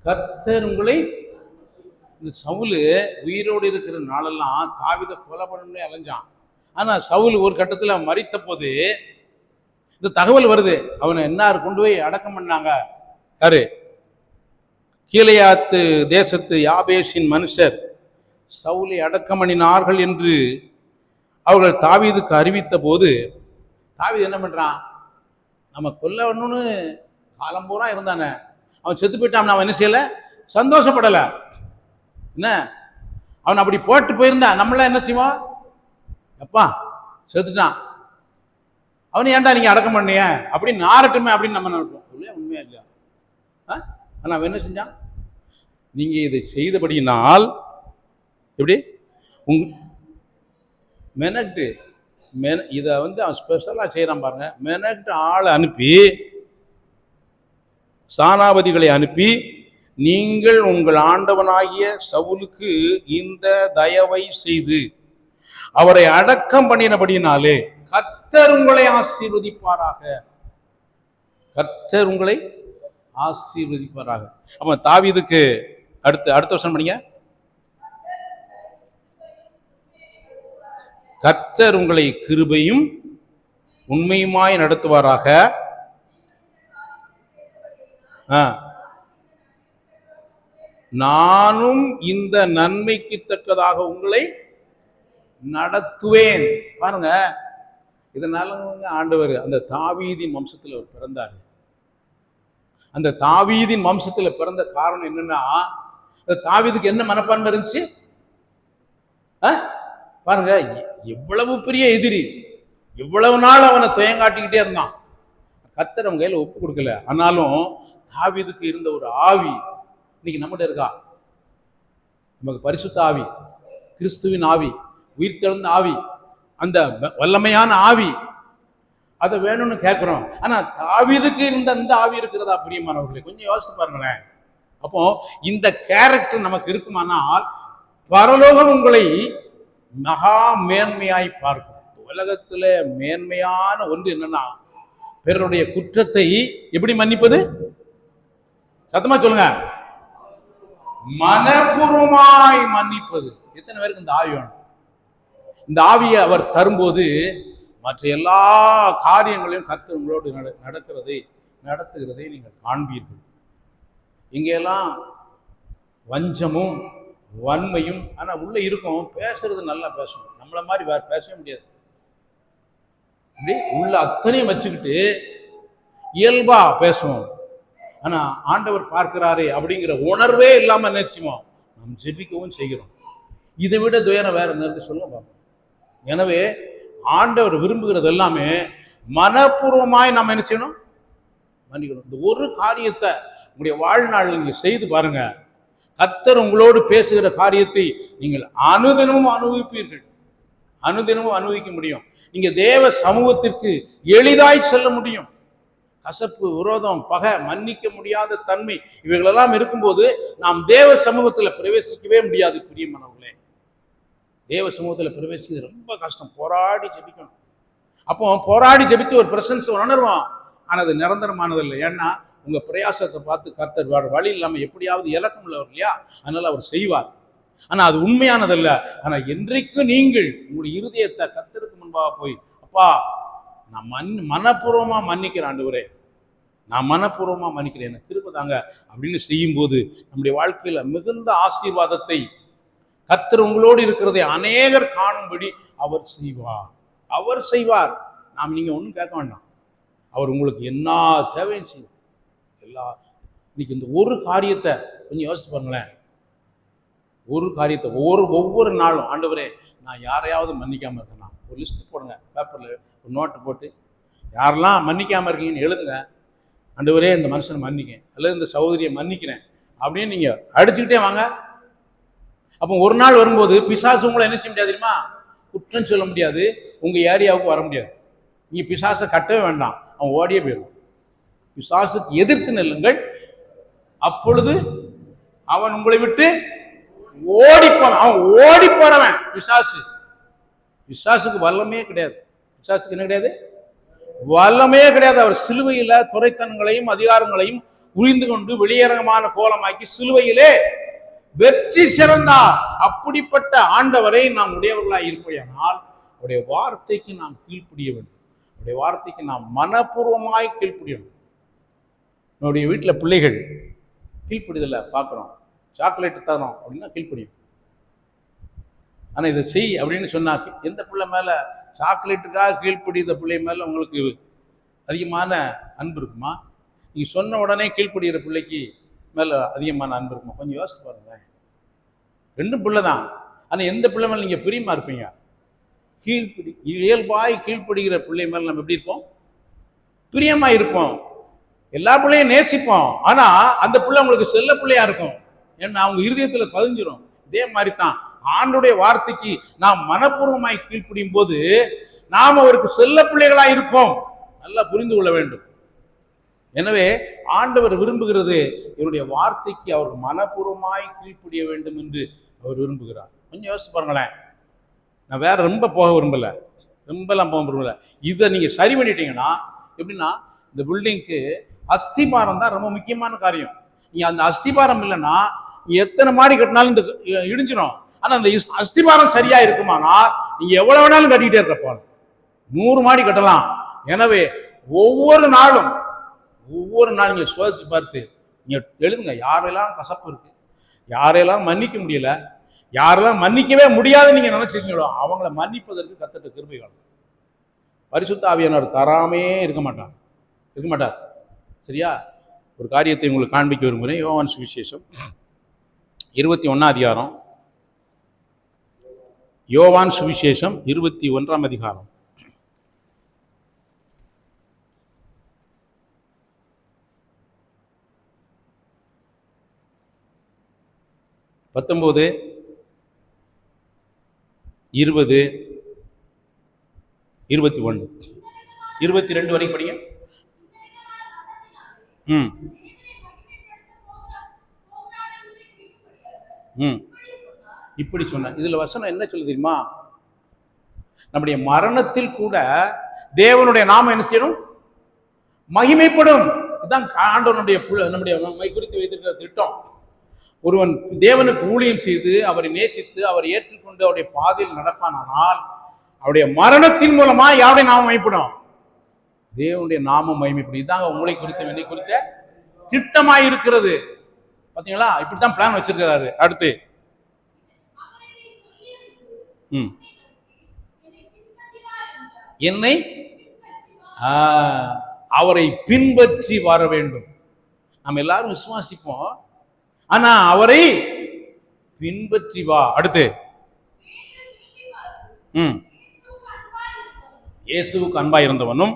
கர்த்தர் உங்களை, இந்த சவுலு உயிரோடு இருக்கிற நாளெல்லாம் தாவீதை கொலை பண்ணணும்னே அலைஞ்சான். ஆனா சவுல் ஒரு கட்டத்துல மரித்த போது இந்த தகவல் வருது, அவனை என்னார் கொண்டு போய் அடக்கம் பண்ணாங்க. யாரு? கீலேயாத்து தேசத்து யாபேசின் மனுஷர் சவுலை அடக்கம் பண்ணினார்கள் என்று அவர்கள் தாவீதுக்கு அறிவித்த போது தாவீது என்ன பண்றான்? நம்ம கொல்லணும்னு காலம் பூரா இருந்தானே, அவன் செத்து போயிட்டான். அவன் என்ன செய்யல? சந்தோஷப்படல. என்ன, அவன் அப்படி போட்டு போயிருந்தான், நம்மளாம் என்ன செய்வோம்? எப்பா செத்துட்டான், அவனை ஏன்டா நீங்க அடக்கம் பண்ணிய அப்படின்னு நாரட்டுமே அப்படின்னு நம்ம நினைப்போம். உண்மையா இல்லையா? ஆனா அவன் என்ன செஞ்சான்? நீங்க இதை செய்தபடியினால் எப்படி மெனக்டு இதை அவன் ஸ்பெஷலா செய்யறான் பாருங்க. மெனக்டு ஆளை அனுப்பி, சானாபதிகளை அனுப்பி, நீங்கள் உங்கள் ஆண்டவனாகிய சவுலுக்கு இந்த தயவை செய்து அவரை அடக்கம் பண்ணினபடினாலே கர்த்தர் உங்களை ஆசீர்வதிப்பாராக. கர்த்தர் உங்களை ஆசீர்வதிப்பாராக. அப்ப தாவீதுக்கு அடுத்த வருஷம் படிங்க. கர்த்தர் உங்களை கிருபையும் உண்மையுமாய் நடத்துவாராக. நானும் இந்த நன்மைக்கு தக்கதாக உங்களை நடத்துவேன். பாருங்க, இதனால ஆண்டவர் அந்த தாவீதின் வம்சத்தில் அவர் பிறந்தாரு. அந்த தாவீதின் வம்சத்துல பிறந்த காரணம் என்னன்னா, தாவீதுக்கு என்ன மனப்பான்மை இருந்துச்சு பாருங்க. எவ்வளவு பெரிய எதிரி, எவ்வளவு நாள் அவனை துயங்காட்டிக்கிட்டே இருந்தான். கர்த்தர் அவன் கையில ஒப்பு கொடுக்கல. ஆனாலும் தாவீதுக்கு இருந்த ஒரு ஆவி இன்னைக்கு நம்மகிட்ட இருக்கா? நமக்கு பரிசுத்த ஆவி, கிறிஸ்துவின் ஆவி, உயிர்த்தெழுந்த ஆவி, அந்த வல்லமையான ஆவி, அதை வேணும்னு கேட்கிறோம். ஆனா தாவீதுக்கு இருந்த அந்த ஆவி இருக்கிறதா பிரியமானவர்களே? கொஞ்சம் யோசிச்சு பாருங்களேன். அப்போ இந்த கேரக்டர் நமக்கு இருக்குமானால் பரலோகம் உங்களை மகா மேன்மையாய் பார்க்கும். உலகத்துல மேன்மையான ஒன்று என்னன்னா, பிறருடைய குற்றத்தை எப்படி மன்னிப்பது? சத்தமா சொல்லுங்க. மனப்பூர்வமாய் மன்னிப்பது. எத்தனை பேருக்கு இந்த ஆவி வேணும்? இந்த ஆவியை அவர் தரும்போது மற்ற எல்லா காரியங்களையும் கர்த்தர் உங்களோடு நடத்துகிறதை நீங்கள் காண்பீர்கள். இங்கெல்லாம் வஞ்சமும் வன்மையும் ஆனா உள்ள இருக்கும். பேசுறது நல்லா பேசணும், நம்மள மாதிரி வேற பேசவே முடியாது. உள்ள அத்தனையும் வச்சுக்கிட்டு இயல்பா பேசுவோம். ஆனா ஆண்டவர் பார்க்கிறாரே அப்படிங்கிற உணர்வே இல்லாம நினைச்சுவோம். நாம் ஜெபிக்கவும் செய்கிறோம். இதை விட துயரம் வேற என்ன சொல்ல பார்ப்போம். எனவே ஆண்டவர் விரும்புகிறது எல்லாமே மனப்பூர்வமாய் நாம் என்ன செய்யணும்? மன்னிக்கணும். இந்த ஒரு காரியத்தை உங்களுடைய வாழ்நாளில் நீங்க செய்து பாருங்க. கர்த்தர் உங்களோடு பேசுகிற காரியத்தை நீங்கள் அனுதினமும் அனுபவிப்பீர்கள். அனுதினமும் அனுபவிக்க முடியும். நீங்க தேவ சமூகத்திற்கு எளிதாய் செல்ல முடியும். கசப்பு, விரோதம், பகை, மன்னிக்க முடியாத தன்மை இவைகளெல்லாம் இருக்கும்போது நாம் தேவ சமூகத்துல பிரவேசிக்கவே முடியாது. பிரியமானவர்களே, தேவ சமூகத்துல பிரவேசிக்கிறது ரொம்ப கஷ்டம். போராடி ஜெபிக்கணும். அப்போ போராடி ஜெபித்து ஒரு பிரசன்ஸ் உணர்வோம். ஆனா அது நிரந்தரமானதில்லை. ஏன்னா உங்க பிரயாசத்தை பார்த்து கர்த்தர் வழி இல்லாம எப்படியாவது இலக்கம் உள்ளவர் இல்லையா, அதனால அவர் செய்வார். ஆனா அது உண்மையானதல்ல. ஆனா என்றைக்கு நீங்கள் உங்களுடைய இருதயத்தை கர்த்தருக்கு முன்பாக போய், அப்பா நான் மனப்பூர்வமா மன்னிக்கிறேன் ஆண்டவரே, நான் மனப்பூர்வமா மன்னிக்கிறேன், எனக்கு கிருபை தாங்க அப்படின்னு செய்யும் போது நம்முடைய வாழ்க்கையில மிகுந்த ஆசீர்வாதத்தை கர்த்தர் உங்களோடு இருக்கிறதை அநேகர் காணும்படி அவர் செய்வார். அவர் செய்வார். நாம் நீங்க ஒன்றும் கேட்க வேண்டாம். அவர் உங்களுக்கு என்ன தேவையும் செய்வார். இன்னைக்கு இந்த ஒரு காரியத்தை கொஞ்சம் யோசிச்சு பாருங்களேன். ஒரு காரியத்தை ஒவ்வொரு நாளும் ஆண்டவரே நான் யாரையாவது மன்னிக்காமல் இருக்கேனா ஒரு லிஸ்ட் போடுங்க, பேப்பரில் ஒரு நோட்டு போட்டு யாரெல்லாம் மன்னிக்காமல் இருக்கீங்கன்னு எழுதுங்க. ஆண்டவரே இந்த மனுஷனை மன்னிக்க, அல்லது இந்த சகோதரியை மன்னிக்கிறேன் அப்படின்னு நீங்கள் அடிச்சுக்கிட்டே வாங்க. அப்போ ஒரு நாள் வரும்போது பிசாசு உங்களை என்ன செய்ய முடியாது தெரியுமா? குற்றம் சொல்ல முடியாது, உங்கள் ஏரியாவுக்கு வர முடியாது. நீங்கள் பிசாசை கட்டவே வேண்டாம், அவன் ஓடியே போயிடும். பிசாசுக்கு எதிர்த்து நெல்லுங்கள், அப்பொழுது அவன் உங்களை விட்டு ஓடி போவான். அவன் ஓடி போறவன் பிசாசு. பிசாசுக்கு வல்லமே கிடையாது. பிசாசுக்கு என்ன கிடையாது? வல்லமே கிடையாது. அவர் சிலுவையில துரைத்தனங்களையும் அதிகாரங்களையும் உரிந்து கொண்டு வெளியரங்கமான கோலமாக்கி சிலுவையிலே வெற்றி சிறந்தார். அப்படிப்பட்ட ஆண்டவரை நாம் உடையவர்களாக இருப்போமானால் அவருடைய வார்த்தைக்கு நாம் கீழ்ப்படிய வேண்டும். அவருடைய வார்த்தைக்கு நாம் மனப்பூர்வமாய் கீழ்ப்படியணும். நம்முடைய வீட்டில் பிள்ளைகள் கீழ்ப்படிதலை பார்க்குறோம், சாக்லேட் தரோம் அப்படின்னா கீழ்ப்படியும். ஆனால் இதை செய் அப்படின்னு சொன்னாக்க எந்த பிள்ளை மேலே சாக்லேட்டுக்காக கீழ்ப்படித பிள்ளை மேலே உங்களுக்கு அதிகமான அன்பு இருக்குமா? நீங்கள் சொன்ன உடனே கீழ்ப்படுகிற பிள்ளைக்கு மேலே அதிகமான அன்பு இருக்குமா? கொஞ்சம் யோசிச்சு பாருங்க. ரெண்டும் பிள்ளை தான், ஆனால் எந்த பிள்ளை மேலே நீங்கள் பிரியமா இருப்பீங்க? இயல்பாய் கீழ்ப்படுகிற பிள்ளை மேலே நம்ம எப்படி இருப்போம்? பிரியமா இருப்போம். எல்லா பிள்ளையும் நேசிப்போம், ஆனால் அந்த பிள்ளை உங்களுக்கு செல்ல பிள்ளையா இருக்கும். ஏன்னா அவங்க இருதயத்தில் பதிஞ்சிடும். இதே மாதிரி தான் ஆண்டுடைய வார்த்தைக்கு நாம் மனப்பூர்வமாய் கீழ்ப்படியும் போது நாம் அவருக்கு செல்ல பிள்ளைகளாய் இருப்போம். நல்லா புரிந்து கொள்ள வேண்டும். எனவே ஆண்டவர் விரும்புகிறது இவருடைய வார்த்தைக்கு அவர் மனப்பூர்வமாய் கீழ்ப்படிய வேண்டும் என்று அவர் விரும்புகிறார். கொஞ்சம் யோசிச்சு பாருங்களேன். நான் வேற ரொம்ப போக விரும்பல, ரொம்பலாம் போக விரும்பல. இதை நீங்க சரி பண்ணிட்டீங்கன்னா எப்படின்னா, இந்த பில்டிங்க்கு அஸ்திபாரம் தான் ரொம்ப முக்கியமான காரியம். நீங்க அந்த அஸ்திபாரம் இல்லைன்னா எத்தனை மாடி கட்டினாலும் இந்த இடிஞ்சிடும். ஆனா அந்த அஸ்திபாரம் சரியா இருக்குமானா நீங்க எவ்வளவு வேணாலும் கட்டிக்கிட்டே இருக்கப்போ 100 மாடி கட்டலாம். எனவே ஒவ்வொரு நாளும் நீங்க சோதிச்சு பார்த்து நீங்க எழுதுங்க, யாரெல்லாம் கசப்பு இருக்கு, யாரையெல்லாம் மன்னிக்க முடியல, யாரெல்லாம் மன்னிக்கவே முடியாது நீங்க நினைச்சிருக்கீங்களோ அவங்கள மன்னிப்பதற்கு கர்த்தர் கிருபை காணும். பரிசுத்த ஆவியானவர் தராமே இருக்க மாட்டார். சரியா? ஒரு காரியத்தை உங்களுக்கு காண்பிக்க விரும்புகிறேன். யோவான் சுவிசேஷம் 21 அதிகாரம். யோவான் சுவிசேஷம் 21 அதிகாரம். பத்தொன்பது 20 21 22 வரைக்கும் படிங்க. இப்படி சொன்ன இதுல வசனம் என்ன சொல்லு தெரியுமா? நம்முடைய மரணத்தில் கூட தேவனுடைய நாமம் என்ன செய்யணும்? மகிமைப்படும். இதுதான் ஆண்டவனுடைய நம்முடைய குறித்து வைத்திருக்கிற திட்டம். ஒருவன் தேவனுக்கு ஊழியம் செய்து அவரை நேசித்து அவரை ஏற்றுக்கொண்டு அவருடைய பாதையில் நடப்பானால் அவருடைய மரணத்தின் மூலமா யாருடைய நாமம் மகிமைப்படும்? தேவனுடைய நாமம் மகிமைப்படும். இதுதாங்க உங்களை குறித்த என்னை குறித்த திட்டமாய் இருக்கிறது. பாத்தீங்களா? இப்படித்தான் பிளான் வச்சிருக்கிறாரு. அடுத்து என்னை அவரை பின்பற்றி வர வேண்டும். நம்ம எல்லாரும் விசுவாசிப்போம், ஆனா அவரை பின்பற்றி வா. அடுத்து இயேசுவுக்கு அன்பா இருந்தவனும்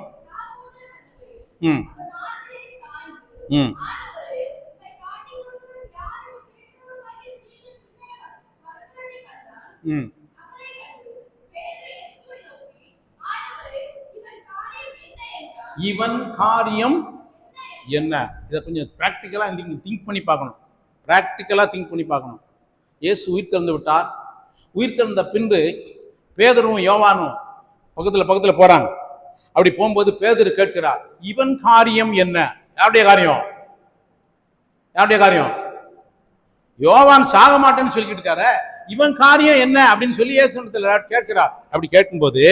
இவன் காரியம் என்ன? இதை கொஞ்சம் பிராக்டிக்கலா திங்க் பண்ணி பார்க்கணும். இயேசு உயிர் திறந்து விட்டார். உயிர் திறந்த பின்பு பேதுருவும் யோவானும் பக்கத்துல போறாங்க. அப்படி போகும்போது பேதுரு கேட்கிறார், இவன் காரியம் என்ன? யாருடைய காரியம்? யோவான் சாக மாட்டேன்னு சொல்லிட்டு இருக்காரு, இவன் காரியம் என்ன அப்படின்னு சொல்லி இயேசுவிடத்துல கேட்கிறார். அப்படி கேட்கும்போது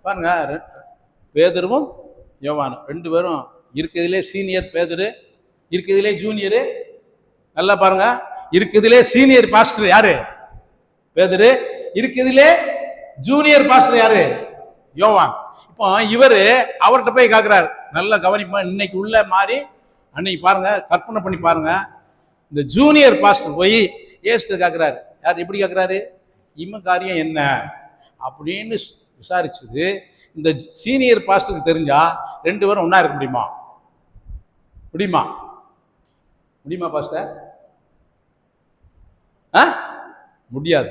பாருங்க, பேதுருவும் யோவானும் 2 பேரும் இருக்கிறதுலே சீனியர். பேதுரு இருக்கிறதுலே ஜூனியரு. நல்லா பாருங்க, இருக்கிறதுலே சீனியர் பாஸ்டர் யாரு? பேதுரு. இருக்கிறதுலே ஜூனியர் பாஸ்டர் யாரு? யோவான். இப்போ இவரு அவர்கிட்ட போய் கேட்கிறாரு, நல்ல கவனிப்பா, இன்னைக்கு உள்ள மாதிரி அன்னைக்கு பாருங்க, கற்பனை பண்ணி பாருங்க. இந்த ஜூனியர் பாஸ்டர் போய் ஏஸ்டர் கேட்கிறாரு. யார் எப்படி கேட்கிறாரு? இவன் காரியம் என்ன அப்படின்னு விசாரிச்சது இந்த சீனியர் பாஸ்டருக்கு தெரிஞ்சா 2 பேரும் ஒன்னா இருக்க முடியுமா? முடியுமா? முடியுமா பாஸ்டர்? முடியாது.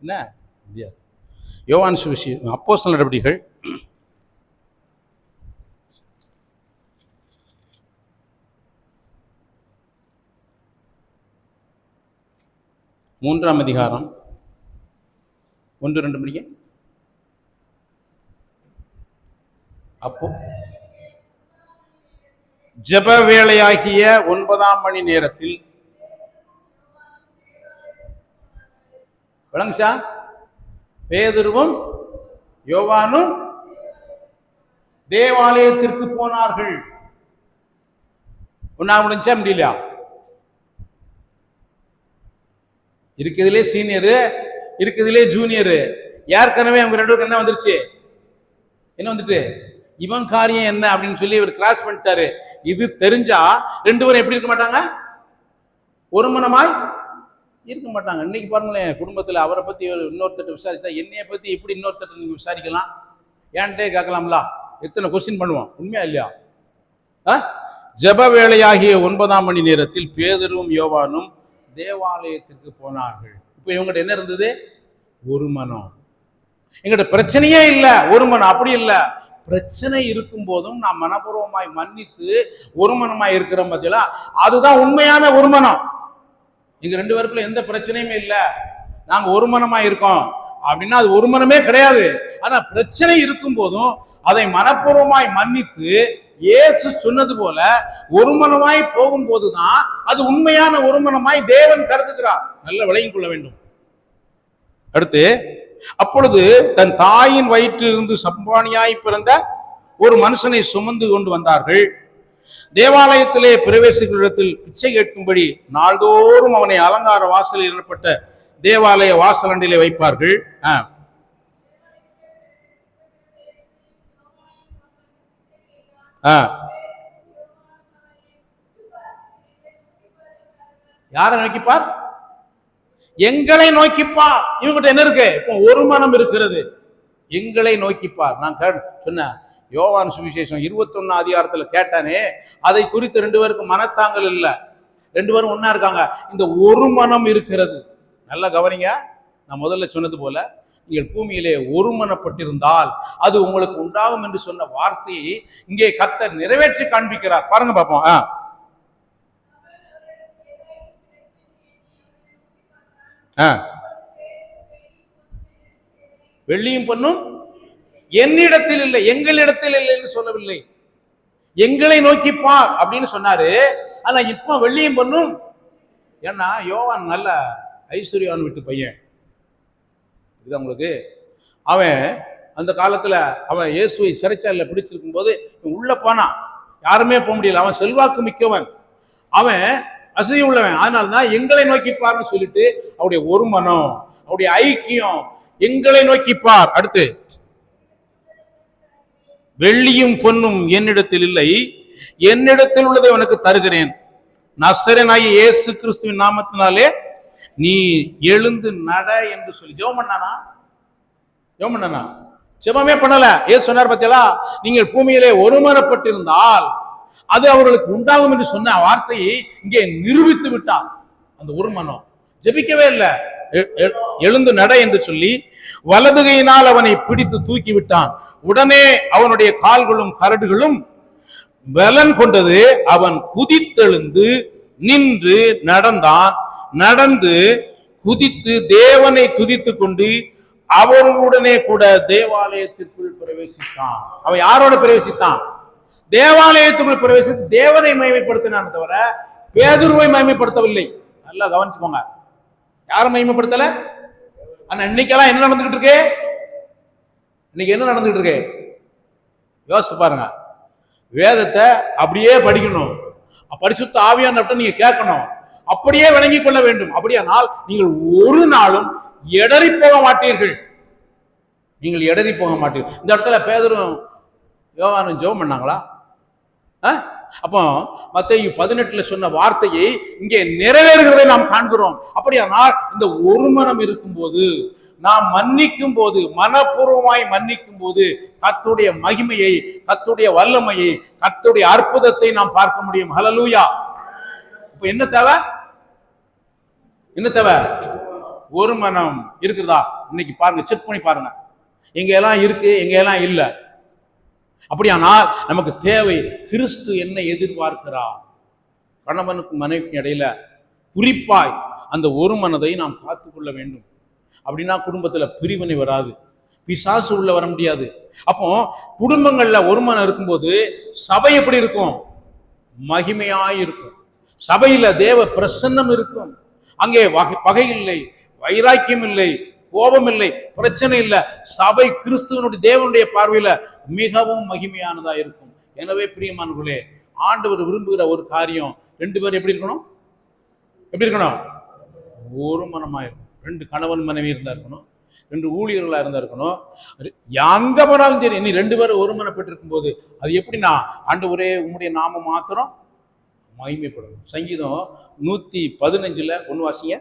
என்ன முடியாது? யோவான் சுவிசேஷம் அப்போஸ்தலர் நடவடிக்கைகள் 3ஆம் அதிகாரம் 1-2 மணிக்கு. அப்போ ஜெப வேளையாகிய 9ஆம் மணி நேரத்தில் விளங்குச்சா? பேதுருவும் யோவானும் தேவாலயத்திற்கு போனார்கள். ஒன்னா முடிஞ்சா முடியலையா? இருக்குதுலே சீனியரு, இருக்குதுலே ஜூனியரு. ஏற்கனவே அவங்க 2 பேருக்கு என்ன வந்துருச்சு? என்ன வந்துட்டு? இவன் காரியம் என்ன அப்படின்னு சொல்லி இவர் கிராஸ் பண்ணிட்டாரு. இது தெரிஞ்சா 2 பேரும் எப்படி இருக்க மாட்டாங்க? ஒரு மனமாய் இருக்க மாட்டாங்க. இன்னைக்கு பாருங்களேன், குடும்பத்தில் அவரை பத்தி இன்னொருத்தட்ட விசாரிச்சா என்னைய பத்தி எப்படி இன்னொருத்தட்ட நீங்க விசாரிக்கலாம்? ஏன்ட்டே கேட்கலாம்ல? எத்தனை கொஸ்டின் பண்ணுவோம், உண்மையா இல்லையா? ஜெப வேளையாகிய 9ஆம் மணி நேரத்தில் பேதுருவும் யோவானும் தேவாலயத்திற்கு போனார்கள். இப்ப இவங்ககிட்ட என்ன இருந்தது? ஒரு மனம். எங்கிட்ட பிரச்சனையே இல்லை, ஒரு மனம். அப்படி இல்லை, பிரச்சனை இருக்கும் போதும் நாம் மனப்பூர்வமாய் மன்னித்து ஒரு மனமாய் இருக்கிறோம் பார்த்தீங்களா? அதுதான் உண்மையான ஒரு மனம். எங்க 2 பேருக்குள்ள எந்த பிரச்சனையுமே இல்லை, நாங்க ஒரு மனமாய் இருக்கோம் அப்படின்னா அது ஒரு மனமே கிடையாது. ஆனா பிரச்சனை இருக்கும் போதும் அதை மனப்பூர்வமாய் மன்னித்து இயேசு சொன்னது போல ஒரு மனமாய் போகும்போதுதான் அது உண்மையான ஒரு மனமாய் தேவன் கருதுகிறார். நல்ல விளங்கிக் கொள்ள வேண்டும். அடுத்து, அப்பொழுது தன் தாயின் வயிற்றிலிருந்து சம்பானியாய் பிறந்த ஒரு மனுஷனை சுமந்து கொண்டு வந்தார்கள். தேவாலயத்திலே பிரவேசிக்கும் இடத்தில் பிச்சை கேட்கும்படி நாள்தோறும் அவனை அலங்கார வாசலில் இடப்பட்ட தேவாலய வாசலண்டிலே வைப்பார்கள். யாரை நோக்கிப்பார்? எங்களை நோக்கிப்பார். இவங்கிட்ட என்ன இருக்கு? இப்போ ஒரு மனம் இருக்கிறது. எங்களை நோக்கிப்பார். நான் சொன்னேன், யோவான் சுவிசேஷம் 21 அதிகாரத்துல கேட்டானே, அதை குறித்து 2 பேருக்கு மனத்தாங்கல் இல்லை. 2 பேரும் ஒன்னா இருக்காங்க. இந்த ஒரு மனம் இருக்கிறது. நல்லா கவனிங்க. நான் முதல்ல சொன்னது போல, நீங்கள் பூமியிலே ஒருமனப்பட்டிருந்தால் அது உங்களுக்கு உண்டாகும் என்று சொன்ன வார்த்தையை இங்கே கர்த்தர் நிறைவேற்றி காண்பிக்கிறார். பாருங்க பார்ப்போம். வெள்ளியும் பொன்னும் என்னிடத்தில் இல்லை, எங்களிடத்தில் இல்லை என்று சொல்லவில்லை. எங்களை நோக்கி பார் அப்படின்னு சொன்னாரு. ஆனா இப்ப வெள்ளியும் பொன்னும், ஏன்னா யோவான் நல்ல ஐஸ்வர்யான் வீட்டு பையன். இது உங்களுக்கு அவன் அந்த காலத்துல அவன் இயேசுவை சிறைச்சாலையில பிடிச்சிருக்கும் போது உள்ள போனான், யாருமே போக முடியல. அவன் செல்வாக்கு மிக்கவன், அவன் வசதி உள்ளவன். அதனால்தான் எங்களை நோக்கிப்பார்னு சொல்லிட்டு அவருடைய ஒரு மனம், அவருடைய ஐக்கியம், எங்களை நோக்கிப்பார். அடுத்து, வெள்ளியும் பொன்னும் என்னிடத்தில் இல்லை, என்னிடத்தில் உள்ளதை உனக்கு தருகிறேன். நசரேயனாகிய இயேசு கிறிஸ்துவின் நாமத்தினாலே நீ எழுந்து நட என்று சொல்லி ஜெபம் பண்ணானா? ஜெபம் பண்ணானா? ஜெபமே பண்ணல. ஏசு சொன்னார் பார்த்தீங்களா, நீங்கள் பூமியிலே ஒருமனப்பட்டிருந்தால் அது அவர்களுக்கு உண்டாகும் என்று சொன்ன வார்த்தையை இங்கே நிரூபித்து விட்டார். அந்த ஒரு மனம் ஜெபிக்கவே இல்லை. எழுந்து நட என்று சொல்லி வலதுகையினால் அவனை பிடித்து தூக்கி விட்டான். உடனே அவனுடைய கால்களும் கரடுகளும் பலன் கொண்டது. அவன் குதித்தெழுந்து நின்று நடந்தான். நடந்து குதித்து தேவனை துதித்து கொண்டு அவர்களுடனே கூட தேவாலயத்திற்குள் பிரவேசித்தான். அவன் யாரோட பிரவேசித்தான்? தேவாலயத்துக்குள் பிரவேசித்து தேவனை மகிமைப்படுத்தினான் தவிர பேதுருவை மகிமைப்படுத்தவில்லை. நல்லா கவனிச்சுக்கோங்க. யாரும் மகிமைப்படுத்தல. ஆனா இன்னைக்கெல்லாம் என்ன நடந்துகிட்டு இருக்கு? இன்னைக்கு என்ன நடந்துகிட்டு இருக்கு யோசிச்சு பாருங்க. வேதத்தை அப்படியே படிக்கணும், பரிசுத்த ஆவியானவர்கிட்ட நீங்க கேட்கணும், அப்படியே விளங்கிக் கொள்ள வேண்டும். அப்படியானால் நீங்கள் ஒரு நாளும் இடறி போக மாட்டீர்கள். நீங்கள் இடறி போக மாட்டீங்க. இந்த இடத்துல பேதுரும் யோவானும் ஜெபம் பண்ணாங்களா? அப்போ மத்தேயு 18 சொன்ன வார்த்தையை இங்கே நிறைவேறுகிறதை நாம் காண்கிறோம். அப்படியானால் இந்த ஒரு மனம் இருக்கும்போது, நாம் மன்னிக்கும் போது, மனப்பூர்வமாய் மன்னிக்கும் போது கர்த்தருடைய மகிமையை, கர்த்தருடைய வல்லமையை, கர்த்தருடைய அற்புதத்தை நாம் பார்க்க முடியும். ஹல்லேலூயா. இப்ப என்ன தேவை? என்ன தேவை? ஒரு மனம் இருக்குதா? இன்னைக்கு பாருங்க, செக் பண்ணி பாருங்க, எங்க எல்லாம் இருக்கு, எங்க எல்லாம் இல்லை. அப்படியானால் நமக்கு தேவை கிறிஸ்து என்ன எதிர்பார்க்கிறார். கணவனுக்கும் மனைவிக்கும் இடையில குறிப்பாய் அந்த ஒரு மனதை நாம் காத்துக்கொள்ள வேண்டும். அப்படின்னா குடும்பத்துல பிரிவினை வராது, பிசாசு உள்ள வர முடியாது. அப்போ குடும்பங்கள்ல ஒரு மனம் இருக்கும்போது சபை எப்படி இருக்கும்? மகிமையாய் இருக்கும். சபையில தேவ பிரசன்னம் இருக்கும். அங்கே பகை இல்லை, வைராக்கியம் இல்லை, கோபம் இல்லை, பிரச்சனை இல்லை. சபை கிறிஸ்துவனுடைய தேவனுடைய பார்வையில மிகவும் மகிமையானதா இருக்கும். எனவே பிரியமானவர்களே, ஆண்டவர் விரும்புகிற ஒரு காரியம், 2 பேர் எப்படி இருக்கணும்? எப்படி இருக்கணும்? ஒரு மனமா இருக்கும். 2 கணவன் மனைவி இருந்தா இருக்கணும், 2 ஊழியர்களா இருந்தா இருக்கணும். எங்க போனாலும் சரி, நீ 2 பேரும் ஒரு மனப்பட்டிருக்கும் போது அது எப்படின்னா, ஆண்டவரே உம்முடைய நாமம் மாத்திரம் மகிமைப்படணும். சங்கீதம் 115 1 வாசிங்க.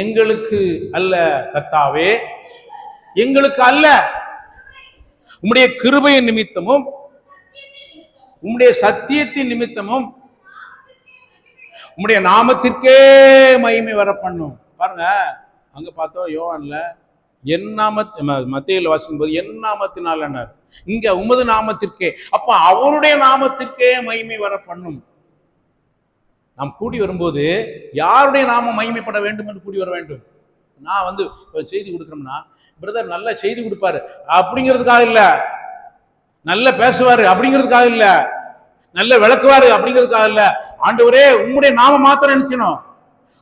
எங்களுக்கு அல்ல கர்த்தாவே, எங்களுக்கு அல்ல, உம்முடைய கிருபையின் நிமித்தமும் உம்முடைய சத்தியத்தின் நிமித்தமும் உம்முடைய நாமத்திற்கே மகிமை வர பண்ணும். பாருங்க, அங்க பார்த்தோம் யோவான்ல என் மத்தேயுல வாசிக்கும் போது என் நாமத்தினால், இங்க உமது நாமத்திற்கே. அப்ப அவருடைய நாமத்திற்கே மகிமை வர பண்ணும். நாம் கூடி வரும்போது யாருடைய நாமம் மகிமைப்பட வேண்டும் என்று கூடி வர வேண்டும். நான் செய்தி கொடுக்குறோம்னா, பிரதர் நல்ல செய்தி கொடுப்பாரு அப்படிங்கிறதுக்காக இல்ல, நல்ல பேசுவாரு அப்படிங்கிறதுக்காக இல்ல, நல்ல விளக்குவாரு அப்படிங்கிறதுக்காக இல்ல. ஆண்டவரே உம்முடைய நாமம் மாத்திரம் என்ன செய்யணும்?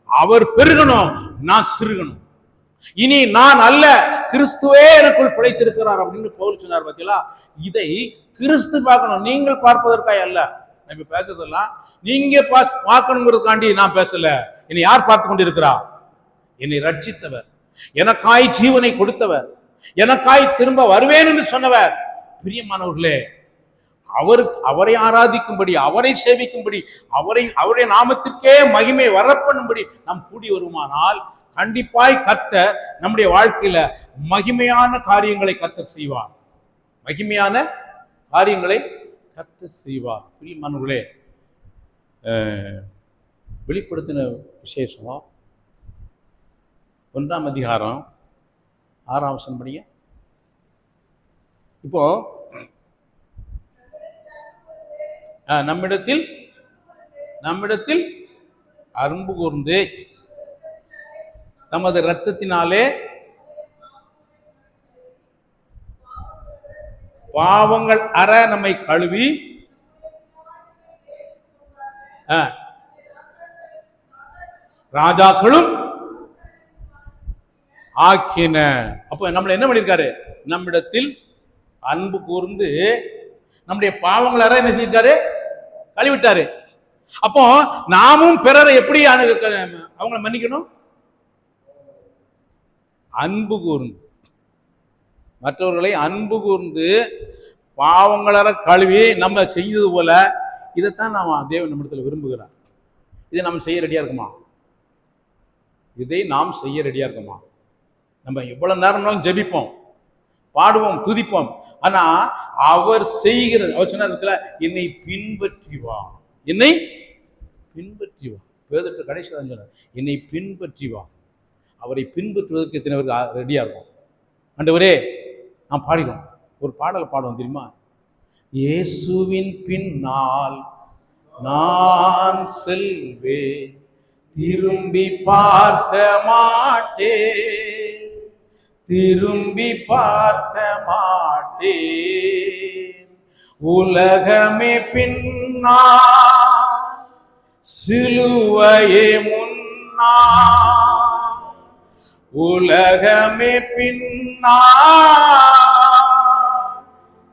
அவர் பெருகணும், நான் சிறுகணும். இனி நான் அல்ல, கிறிஸ்துவே எனக்குள் பிழைத்திருக்கிறார் அப்படின்னு பவுல் சொன்னார். பார்த்தீங்களா? இதை கிறிஸ்து பார்க்கணும், நீங்கள் பார்ப்பதற்காக அல்ல. நம்ம பேசுறதெல்லாம் நீங்க பார்க்கணுங்கிறதுக்காண்டி நான் பேசல. என்னை யார் பார்த்து கொண்டிருக்கிறா? என்னை ரட்சித்தவர், எனக்காய் ஜீவனை கொடுத்தவர், எனக்காய் திரும்ப வருவேன் என்று சொன்னவர். பிரியமானவர்களே, அவரை ஆராதிக்கும்படி, அவரை சேவிக்கும்படி, அவருடைய நாமத்திற்கே மகிமை வரப்பண்ணும்படி நாம் கூடி வருமானால் கண்டிப்பாய் கர்த்தர் நம்முடைய வாழ்க்கையில மகிமையான காரியங்களை கர்த்தர் செய்வார். மகிமையான காரியங்களை கர்த்தர் செய்வார். பிரியமானவர்களே, வெளிப்படுத்தின விசேஷம் 1ஆம் அதிகாரம் 6ஆம் வசனம் படிங்க. இப்போ நம்மிடத்தில் அன்பு கூர்ந்து தமது இரத்தத்தினாலே பாவங்கள் அற நம்மை கழுவி ராஜாக்களும் ஆக்கின. அப்ப நம்மள என்ன பண்ணிருக்காரு? நம்மிடத்தில் அன்பு கூர்ந்து நம்முடைய பாவங்கள் அற என்ன செஞ்சிருக்காரு? கழுவிட்டாரு. அப்போ நாமும் பிறரை எப்படி அவங்களை மன்னிக்கணும்? அன்பு கூர்ந்து, மற்றவர்களை அன்பு கூர்ந்து பாவங்களற கழுவி நம்ம செய்தது போல இதைத்தான் நாம் தேவன் நம்மிடத்தில் விரும்புகிறார். இதை நம்ம செய்ய ரெடியா இருக்குமா? இதை நாம் செய்ய ரெடியா இருக்குமா? நம்ம எவ்வளவு நேரம்னாலும் ஜெபிப்போம், பாடுவோம், துதிப்போம். ஆனா அவர் செய்கிறது, அவர் சொன்னார், என்னை பின்பற்றி வா, என்னை பின்பற்றி வா. பேதுரு கடைசி தான் சொன்னார், என்னை பின்பற்றி வா. அவரை பின்பற்றுவதற்கு எத்தனை பேருக்கு ரெடியா இருக்கும்? ஆண்டவரே, நாம் பாடினோம், ஒரு பாடலை பாடுவோம் தெரியுமா? இயேசுவின் பின்னால் நான் செல்வேன், திரும்பி பார்க்க மாட்டேன், திரும்பி பார்க்க மாட்டேன். உலகமே பின்னா, சிலுவையே முன்னா, உலகமே பின்னா,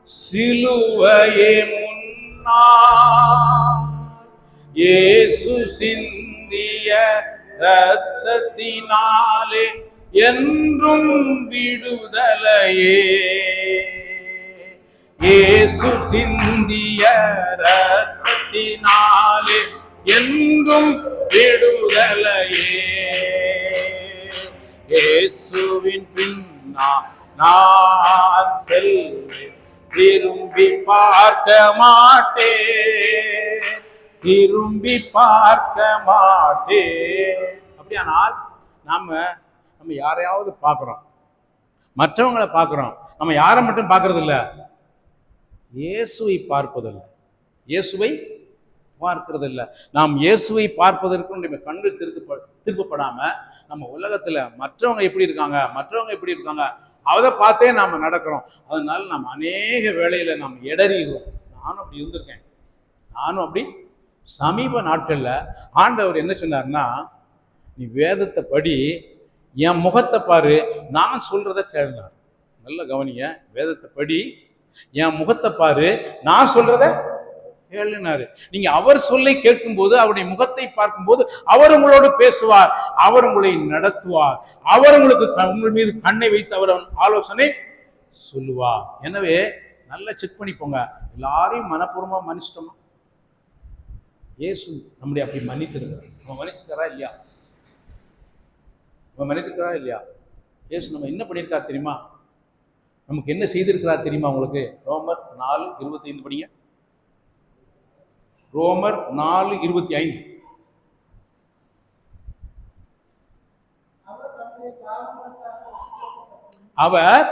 சிலுவையே முன்னா, இயேசு சிந்த இரத்தத்தினாலே என்றும் விடுதலையே. இயேசு சிந்திய இரத்தத்தினாலே என்றும் விடுதலையே. இயேசுவின் பின்னா நான் செல்வேன், திரும்பி பார்க்க மாட்டேன், திரும்பி பார்க்க மாட்டேன். அப்படியானால் நம்ம யாரையாவது பார்க்கிறோம், மற்றவங்களை பார்க்கிறோம், நம்ம யாரை மட்டும் பார்க்கறது இல்லை, இயேசுவை பார்ப்பதில்லை, இயேசுவை பார்க்கிறது இல்லை. நாம் இயேசுவை பார்ப்பதற்கு நம்ம கண்கள் திருப்பப்படாம நம்ம உலகத்துல மற்றவங்க எப்படி இருக்காங்க, மற்றவங்க எப்படி இருக்காங்க, அதை பார்த்தே நாம நடக்கிறோம். அதனால நம்ம அநேக வேளையில நாம் இடறிகிறோம். நானும் அப்படி இருந்திருக்கேன். நானும் அப்படி சமீப நாட்கள்ல ஆண்டவர் என்ன சொன்னார்னா, நீ வேதத்தை படி, என் முகத்தை பாரு, நான் சொல்றத கேளுனார். நல்ல கவனிங்க, வேதத்தை படி, என் முகத்தை பாரு, நான் சொல்றத கேளுனாரு. நீங்க அவர் சொல்லை கேட்கும் போது, அவருடைய முகத்தை பார்க்கும் போது அவர் உங்களோடு பேசுவார், அவர் உங்களை நடத்துவார், அவர் உங்களுக்கு உங்கள் மீது கண்ணை வைத்து அவர் ஆலோசனை சொல்லுவார். எனவே நல்லா செக் பண்ணிப்போங்க, எல்லாரையும் மனப்பூர்வமா மன்னிச்சிட்டோமா? இயேசு நம்முடைய அப்படி மன்னித்திருக்கிறார். நம்ம மன்னிச்சிருக்காரா இல்லையா? நம்ம மன்னித்திருக்கிறா இல்லையா? இயேசு நம்ம என்ன பண்ணியிருக்கார் தெரியுமா? நமக்கு என்ன செய்திருக்கிறார் தெரியுமா உங்களுக்கு? ரோமர் 4:25 படிங்க. ரோமர் 4:25. அவர்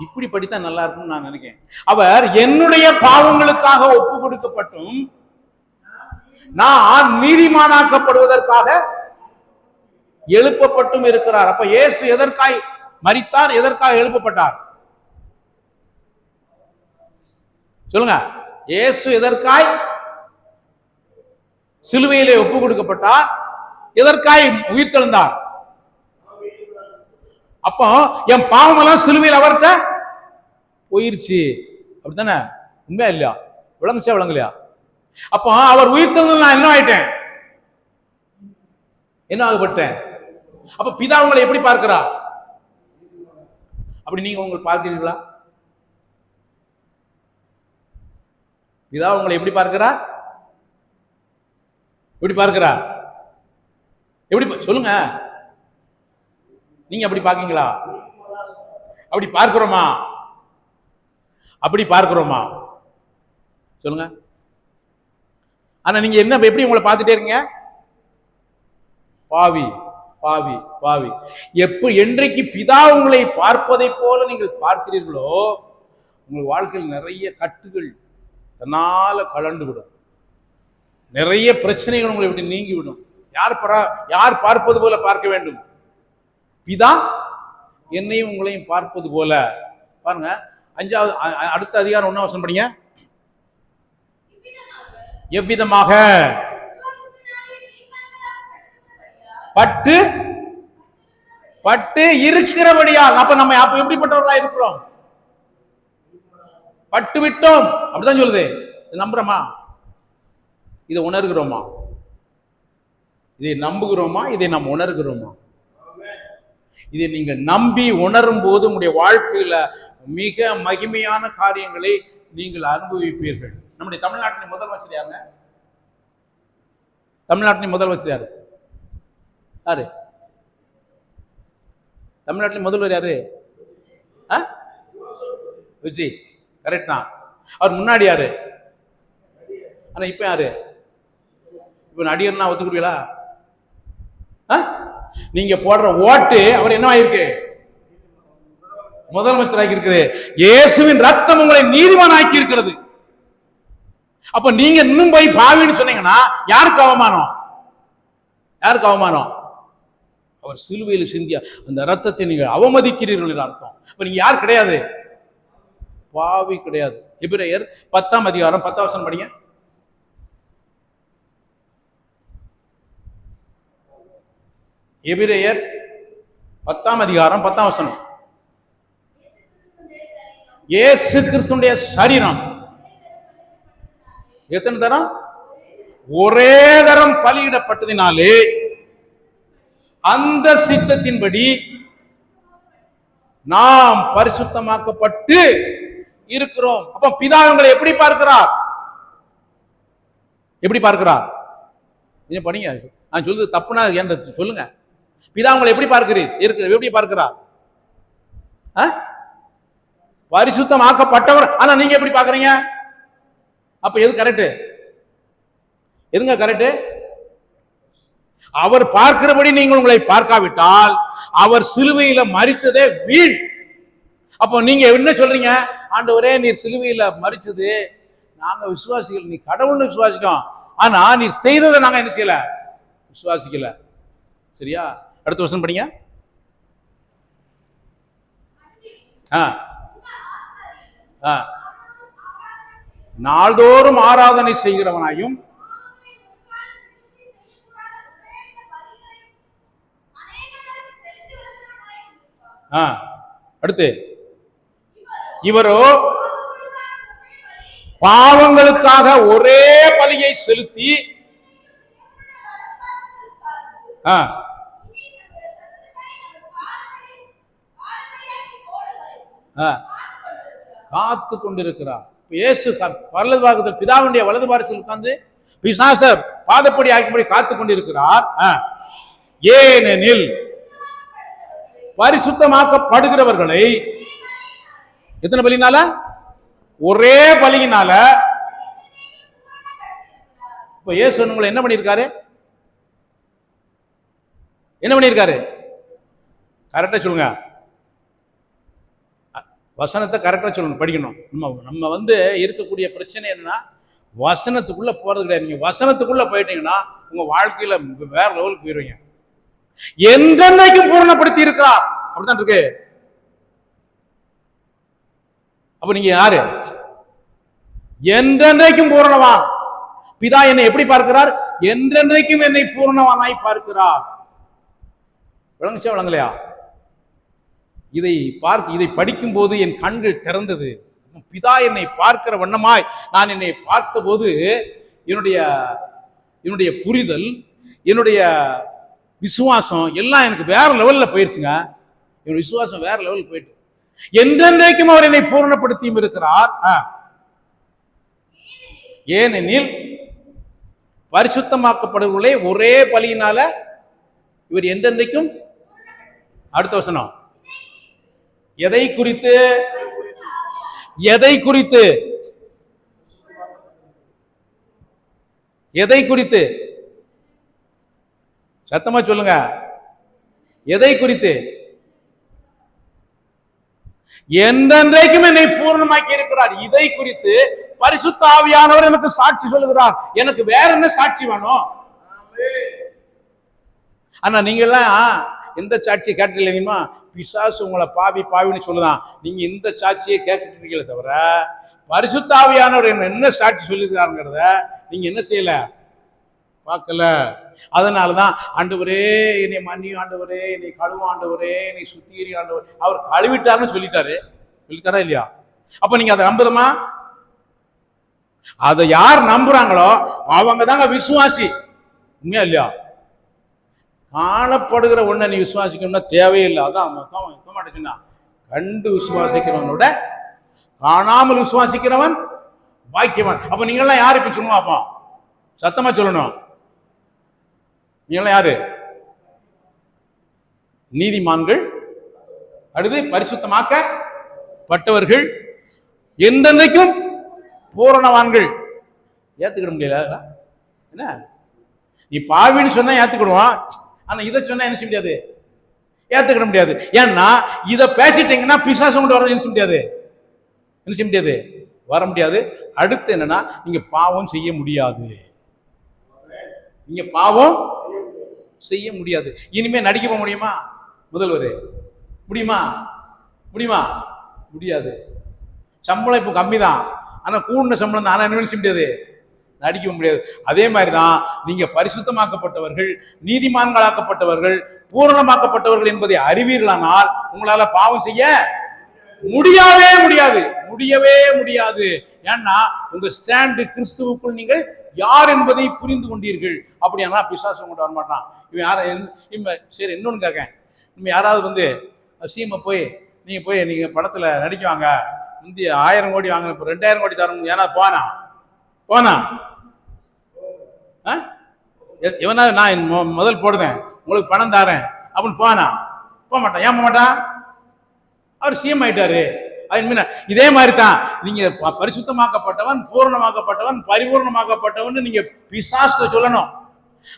இப்படி படித்தான் நல்லா இருக்கும்னு நான் நினைக்கிறேன். அவர் என்னுடைய பாவங்களுக்காக ஒப்பு கொடுக்கப்பட்டும் நான் நீதிமானாக்கப்படுவதற்காக எழுப்பப்பட்டும் இருக்கிறார். அப்ப இயேசு எதற்காய் மரித்தார், எதற்காக எழுப்பப்பட்டார்? சொல்லுங்க. இயேசு எதற்காய் சிலுவையிலே ஒப்பு கொடுக்கப்பட்டார், எதற்காய் உயிர்த்தெழுந்தார்? அப்போ என் பாவம் எல்லாம் சிலுவையில் அவர்கிட்ட போயிருச்சு, அப்படித்தானே? உண்மையா இல்லையா? விளங்குச்சா விளங்கலையா? அப்போ அவர் உயிர்த்தெழுந்தது நான் என்ன ஆயிட்டேன், என்ன ஆகப்பட்டேன்? அப்ப பிதா உங்களை எப்படி பார்க்கிறார்? அப்படி நீங்க உங்களை பார்க்கிறீங்களா? பிதா உங்களை எப்படி பார்க்கிறார்? எப்படி பார்க்கிறார்? எப்படி சொல்லுங்க, நீங்க அப்படி பார்க்கீங்களா? அப்படி பார்க்கிறோமா? அப்படி பார்க்கிறோமா? சொல்லுங்க. ஆனா நீங்க என்ன எப்படி உங்களை பார்த்துட்டே இருக்கீங்க? பாவி பாவி பாவி. என்றைக்கு பிதா உங்களை பார்ப்பதை போல நீங்கள் பார்க்கிறீர்களோ, உங்கள் வாழ்க்கையில் நிறைய கட்டுகள் தன்னால கலண்டு விடும், நிறைய பிரச்சனைகள் உங்களை விட்டு நீங்கி விடும். யார் பார்ப்பது போல பார்க்க வேண்டும்? பிதா என்னையும் உங்களையும் பார்ப்பது போல. பாருங்க, 5வது அடுத்த அதிகாரம் 1 வசனம் படிங்க. எவ்விதமாக பட்டு பட்டு இருக்கிறபடியால். அப்ப நம்ம எப்படிப்பட்டவர்களா இருக்கிறோம்? பட்டு விட்டோம், அப்படிதான் சொல்லுது. நம்புறோமா? இதை உணர்கிறோமா? இதை நம்புகிறோமா? இதை நாம் உணர்கிறோமா? இதை நீங்க நம்பி உணரும் போது உங்களுடைய வாழ்க்கையில மிக மகிமையான காரியங்களை நீங்கள் அனுபவிப்பீர்கள். நம்முடைய தமிழ்நாட்டின் முதலமைச்சர் யாருங்க? தமிழ்நாட்டின் முதலமைச்சர் யாரு? யாரு தமிழ்நாட்டின் முதல்வர்? யாரு? விஜய். கரெக்ட் தான். அவர் முன்னாடி யாரு? ஆனா இப்ப யாரு? இப்ப நடிகர்னா ஒத்துக்குவீங்களா? நீங்க போடுற ஓட்டு அவர் என்ன ஆயிருக்கு? முதலமைச்சராகி இருக்குது. இயேசுவின் ரத்தம் உங்களை நீதிமான் ஆக்கி இருக்கிறது. அப்ப நீங்க இன்னும் போய் பாவின்னு சொன்னீங்கன்னா யாருக்கு அவமானம்? யாருக்கு அவமானம்? அவர் சிலுவையில் சிந்திய அந்த ரத்தத்தை நீங்கள் அவமதிக்கிறீர்கள் என்று அர்த்தம். இப்ப நீங்க யார் கிடையாது? பாவி கிடையாது. எபிரேயர் 10ஆம் அதிகாரம் 10ஆம் வசனம் படிங்க. எபிரேயர் 10ஆம் அதிகாரம் 10ஆம் வசனம். இயேசு கிறிஸ்துவின் சரீரம் எத்தனை தரம்? ஒரே தரம் பலியிடப்பட்டதினாலே அந்த சித்தத்தின்படி நாம் பரிசுத்தமாக்கப்பட்டு இருக்கிறோம். அப்ப பிதா உங்களை எப்படி பார்க்கிறார்? எப்படி பார்க்கிறார்? கொஞ்சம் படிங்க. நான் சொல்றது தப்புனா என்ன சொல்லுங்க. பிதா உங்களை எப்படி பார்க்கிறீர்? எப்படி பார்க்கிறார்? பரிசுத்தமாக்கப்பட்டவர். ஆனா நீங்க எப்படி பார்க்கறீங்க? அப்ப எது கரெக்ட்? எதுங்க கரெக்ட்? அவர் பார்க்கிறபடி நீங்கள் உங்களை பார்க்காவிட்டால் அவர் சிலுவையில மரித்ததே வீண். அப்போ நீங்க என்ன சொல்றீங்க? ஆண்டவரே நீர் சிலுவையில மரிச்சது நாங்க விசுவாசிகள், நீ கடவுள்னு விசுவாசிக்கோம், ஆனா நீர் செய்ததை நாங்க என்ன செய்யல? விசுவாசிக்கல. சரியா? அடுத்த வசனம் படிங்க. நாள்தோறும் ஆராதனை செய்கிறவனாயும் அடுத்து இவரோ பாவங்களுக்காக ஒரே பலியை செலுத்தி காத்து கொண்டிருக்கிறார். இயேசு வலது பிதாவுடைய வலது பாரத்தில் உட்கார்ந்து பிசாச பாதப்படி ஆக்கிப்படி காத்து கொண்டிருக்கிறார். ஏனெனில் பரிசுத்தமாக்கப்படுகிறவர்களை எத்தனை பலினால? ஒரே பலியினால. இப்ப இயேசு உங்களை என்ன பண்ணிருக்காரு? என்ன பண்ணிருக்காரு? கரெக்டா சொல்லுங்க. வசனத்தை கரெக்டா சொல்லணும், படிக்கணும். நம்ம இருக்கக்கூடிய பிரச்சனை என்னன்னா வசனத்துக்குள்ள போறது கிடையாது. நீங்க வசனத்துக்குள்ள போயிட்டீங்கன்னா உங்க வாழ்க்கையில வேற லெவலுக்கு போயிருவீங்க. என்றைக்கும் பூரணப்படுத்தி இருக்கிறார். அப்படித்தான் இருக்கு. அப்ப நீங்க யாரு? என்றைக்கும் பூரணவான். பிதா என்னை எப்படி பார்க்கிறார்? என்றைக்கும் என்னை பூரணவானாய் பார்க்கிறார். விளங்குச்சா விளங்கலையா? இதை படிக்கும் போது என் கண்கள் திறந்தது. பிதா என்னை பார்க்கிற வண்ணமாய் நான் என்னை பார்த்த போது என்னுடைய புரிதல், என்னுடைய விசுவாசம் எல்லாம் எனக்கு வேற லெவல்ல போயிருச்சுங்க. என்னுடைய விசுவாசம் வேற லெவல் போயிட்டு என்றென்றைக்கும் அவர் என்னை பூரணப்படுத்தியும் இருக்கிறார். ஏனெனில் பரிசுத்தமாக்கப்படுவர்களே ஒரே பலியினால இவர் என்றென்றைக்கும். அடுத்த வசனம் எதை குறித்து? எதை குறித்து? எதை குறித்து? சத்தமா சொல்லுங்க. எதை குறித்து? என்றென்றைக்கும் என்னை பூர்ணமாக்கி இருக்கிறார். இதை குறித்து பரிசுத்த ஆவியானவர் எனக்கு சாட்சி சொல்லுகிறார். எனக்கு வேற என்ன சாட்சி வேணும்? ஆனா நீங்க எல்லாம் எந்த சாட்சியை கேட்கலையுமா? பிசாசு உங்களை பாவின்னு சொல்லுதான். நீங்க இந்த சாட்சியை கேட்கிறீங்களே தவிர பரிசுத்த ஆவியானவர் என்ன சாட்சி சொல்லிருக்காருங்கிறத நீங்க என்ன செய்யல, பார்க்கல. அதனாலதான் ஆண்டவரே என்னை மன்னியும், ஆண்டவரே என்னை கழுவும், ஆண்டவரே என்னை சுத்திகரி ஆண்டவர். அவர் கழுவிட்டாருன்னு சொல்லிட்டாரா இல்லையா? அப்ப நீங்க அதை நம்புறமா? அதை யார் நம்புறாங்களோ அவங்க தாங்க விசுவாசி. உண்மையா இல்லையா? காணப்படுகிற ஒன்றை நீ விசுவாசிக்கணும்னா தேவையில்லை. அதான் மாட்டேன்னா கண்டு விசுவாசிக்கிறவனோட காணாமல் விசுவாசிக்கிறவன் பாக்கியவான். அப்ப நீங்கெல்லாம் யாரு இப்ப சொல்லுவா? அப்பா சத்தமா சொல்லணும். நீங்களாம் யாரு? நீதிமான்கள், அடுத்து பரிசுத்தமாக்கப்பட்டவர்கள், என்றென்றைக்கும் பூரணவான்கள். ஏத்துக்கிட முடியல. என்ன நீ பாவின்னு சொன்னா ஏத்துக்கிடுவான், ஆனா இதை சொன்னா என்ன செய்ய முடியாது? ஏத்துக்கிட முடியாது. ஏன்னா இதை பேசிட்டீங்கன்னா பிசாசம் கொண்டு வர என்ன செய்ய முடியாது? என்ன செய்ய முடியாது? வர முடியாது. அடுத்து என்னன்னா நீங்க பாவம் செய்ய முடியாது. நீங்க பாவம் செய்ய முடியாது. இனிமே நடிக்க போக முடியுமா? முதல்வர் முடியுமா? முடியாது. சம்பளம் இப்போ கம்மி தான், ஆனா கூடுன சம்பளம் தான். ஆனா என்ன செய்ய முடியாது? நடிக்க முடியாது. அதே மாதிரிதான் நீங்க பரிசுத்தமாக்கப்பட்டவர்கள், நீதிமான்களாக்கப்பட்டவர்கள், பூரணமாக்கப்பட்டவர்கள் என்பதை அறிவீர்களானால் உங்களால பாவம் செய்ய முடியவே முடியாது. ஏன்னா உங்க ஸ்டாண்டு கிறிஸ்துவுக்குள் நீங்கள் யார் என்பதை புரிந்து கொண்டீர்கள். அப்படியானா பிசாசு கொண்டு வரமாட்டான். இவன் யார சரி இன்னொன்னு கேட்க, இனிமே யாராவது வந்து சீமை போய் நீங்க போய் நீங்க படத்துல நடிக்குவாங்க, முந்தி 1000 கோடி வாங்கின இப்போ 2000 கோடி தரணும், ஏன்னா போனா இவனா நான் முதல் போடுதேன் உங்களுக்கு பணம் தாரேன் அப்படின்னு போனா போக மாட்டான். ஏன் போக மாட்டான்? அவர் சிஎம் ஆயிட்டாரு. இதே மாதிரி தான் நீங்க பரிசுத்தமாக்கப்பட்டவன், பூரணமாக்கப்பட்டவன், பரிபூர்ணமாக்கப்பட்டவன் நீங்க பிசாசு சொல்லணும்,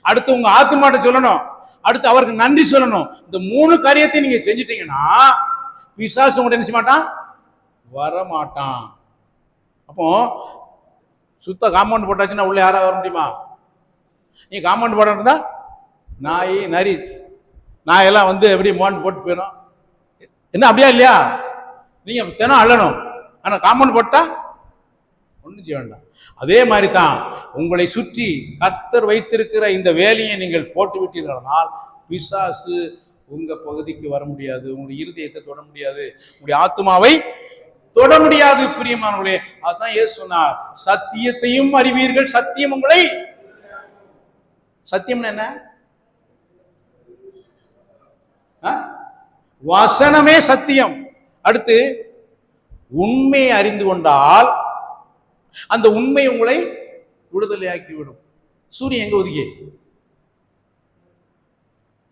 அடுத்து உங்க ஆத்துமாட்ட சொல்லணும், அடுத்து அவருக்கு நன்றி சொல்லணும். இந்த 3 காரியத்தை நீங்க செஞ்சிட்டீங்கன்னா பிசாசு உங்கள்கிட்ட என்ன செய்ய மாட்டான், வரமாட்டான். அப்போ சுத்த காம்பவுண்ட் போட்டாச்சுன்னா உள்ள யாராவது வர முடியுமா? நீ காம்பவுண்ட் போட்டா நாய் நரி நாயெல்லாம் வந்து எப்படி மோண்ட் போட்டு போயிடும். என்ன அப்படியா இல்லையா? நீங்க தினம் அள்ளணும், ஆனா காம்பவுண்ட் போட்டா ஒன்றும் செய்ய வேண்டாம். அதே மாதிரி தான் உங்களை சுற்றி கர்த்தர் வைத்திருக்கிற இந்த வேலையை நீங்கள் போட்டு விட்டீர்களானால் பிசாசு உங்க பகுதிக்கு வர முடியாது, உங்களுடைய இருதயத்தை தொட முடியாது, உங்களுடைய ஆத்மாவை தொட முடியாது. பிரியமானவர்களே, அதுதான் இயேசு சொன்னார், சத்தியத்தையும் அறிவீர்கள், சத்தியம் உங்களை. சத்தியம் என்ன? வசனமே சத்தியம். அடுத்து உண்மையை அறிந்து கொண்டால் அந்த உண்மை உங்களை விடுதலையாக்கி விடும். சூரியன் எங்க ஒதுக்கி?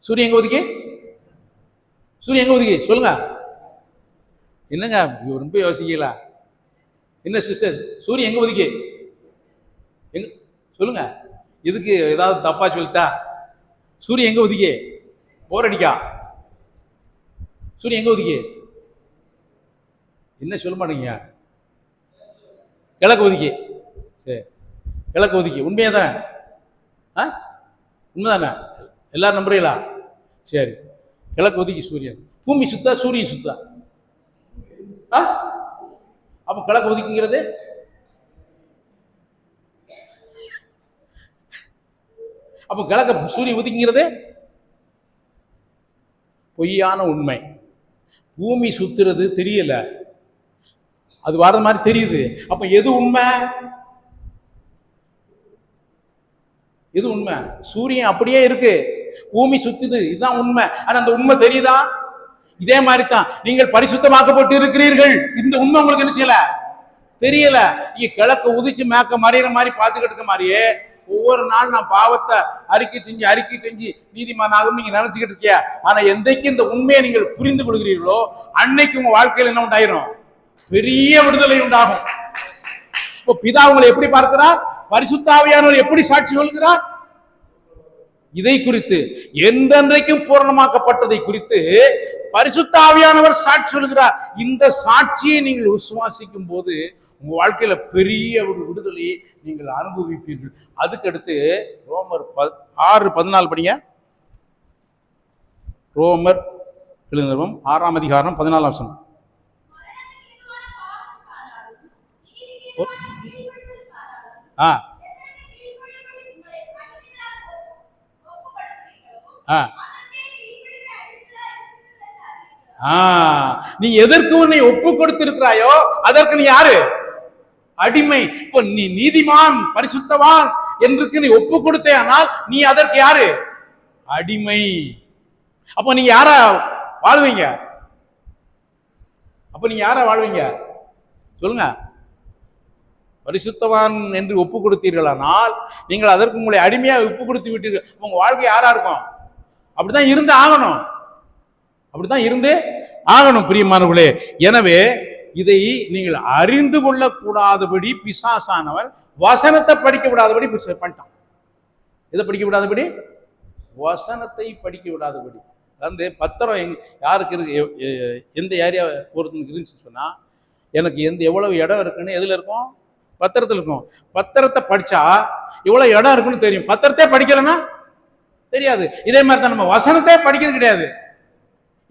சூரியன் எங்க ஒதுக்கி? சூரியன் எங்க ஒதுக்கி சொல்லுங்க. என்னங்க ரொம்ப யோசிக்கல? என்ன சிஸ்டர், சூரியன் எங்க ஒதுக்கி? எங்க சொல்லுங்க. இதுக்கு ஏதாவது தப்பா சொல்லிட்டா? சூரியன் எங்க ஒதுக்கி? போர் அடிக்கா? சூரியன் எங்க ஒதுக்கி? என்ன சொல்ல மாட்டீங்க? கிழக்கு ஒதுக்கி. சரி, கிழக்கு ஒதுக்கி. உண்மையா தானே? உண்மைதானே? எல்லாரும் நம்புறீங்களா? சரி, கிழக்கு ஒதுக்கி சூரியன். பூமி சுத்தா சூரியன் சுத்தா? அப்ப கிழக்கு ஒதுக்குங்கிறது அப்ப கிழக்கு சூரியன் ஒதுக்குங்கிறது பொய்யான உண்மை. பூமி சுத்துறது தெரியல, அது வர மாதிரி தெரியுது. அப்ப எது உண்மை? எது உண்மை? சூரியன் அப்படியே இருக்கு, பூமி சுத்துது, இதுதான் உண்மை. ஆனா அந்த உண்மை தெரியுதா? இதே மாதிரி தான் நீங்கள் பரிசுத்தமாக்கப்பட்டு இருக்கிறீர்கள், இந்த உண்மை உங்களுக்கு என்ன செய்யல, தெரியல. நீங்க கிழக்கு உதிச்சு மேக்க மறையிற மாதிரி பார்த்துக்கிட்டு இருக்க மாதிரியே ஒவ்வொரு நாள் நான் பாவத்தை அறிக்கை செஞ்சு நீதிமான் ஆகும் நீங்க நினைச்சுக்கிட்டு இருக்கியா. ஆனா எந்தைக்கு இந்த உண்மையை நீங்கள் புரிந்து கொள்கிறீர்களோ அன்னைக்கு உங்க வாழ்க்கையில் என்ன உண்டாயிரும், பெரிய விடுதலை உண்டாகும். இப்போ பிதா உங்களை எப்படி பார்க்கிறார், பரிசுத்த ஆவியானவர் எப்படி சாட்சி சொல்கிறார், இதை குறித்து என்றென்றைக்கும் பூரணமாக்கப்பட்டதை குறித்து பரிசுத்த ஆவியானவர் சாட்சி சொல்கிறார். இந்த சாட்சியை நீங்கள் விசுவாசிக்கும் போது உங்க வாழ்க்கையில பெரிய ஒரு விடுதலையை நீங்கள் அனுபவிப்பீர்கள். அதுக்கடுத்து ரோமர் 6:14 படிங்க. ரோமர் 6ஆம் அதிகாரம் 14ஆம் வசனம். நீ எதற்கு உன்னை ஒப்பு கொடுத்திருக்கிறாயோ அதற்கு நீ யாரு, அடிமை. இப்போ நீ நீதிமான் பரிசுத்தவான் என்று நீ ஒப்பு கொடுத்தே, ஆனால் நீ அதற்கு யாரு, அடிமை. அப்போ நீங்க யாரா வாழ்வீங்க? அப்ப நீங்க யாரா வாழ்வீங்க சொல்லுங்க. பரிசுத்தவான் என்று ஒப்பு கொடுத்தீர்களானால் நீங்கள் அதற்கு உங்களை அடிமையா ஒப்பு கொடுத்து விட்டீர்கள். உங்க வாழ்க்கை யாரா இருக்கும்? அப்படிதான் இருந்து ஆகணும், அப்படிதான் இருந்து ஆகணும் பிரியமானவர்களே. எனவே இதை நீங்கள் அறிந்து கொள்ளக்கூடாதபடி பிசாசானவன் வசனத்தை படிக்க விடாதபடி பண்ணிட்டான். இதை படிக்க விடாதபடி, வசனத்தை படிக்க விடாதபடி. அந்த பத்திரம் யாருக்கு இருக்கு, எந்த ஏரியா ஒருத்தனுக்கு இருந்துச்சு சொன்னா, எனக்கு எவ்வளவு இடம் இருக்குன்னு எதுல இருக்கும், பத்திரத்தில் இருக்கும். பத்திரத்தை படிச்சா எவ்வளவு இடம் இருக்குன்னு தெரியும், பத்திரத்தை படிக்கலன்னா தெரியாது. இதே மாதிரி தான் நம்ம வசனத்தை படிக்கிறது கிடையாது.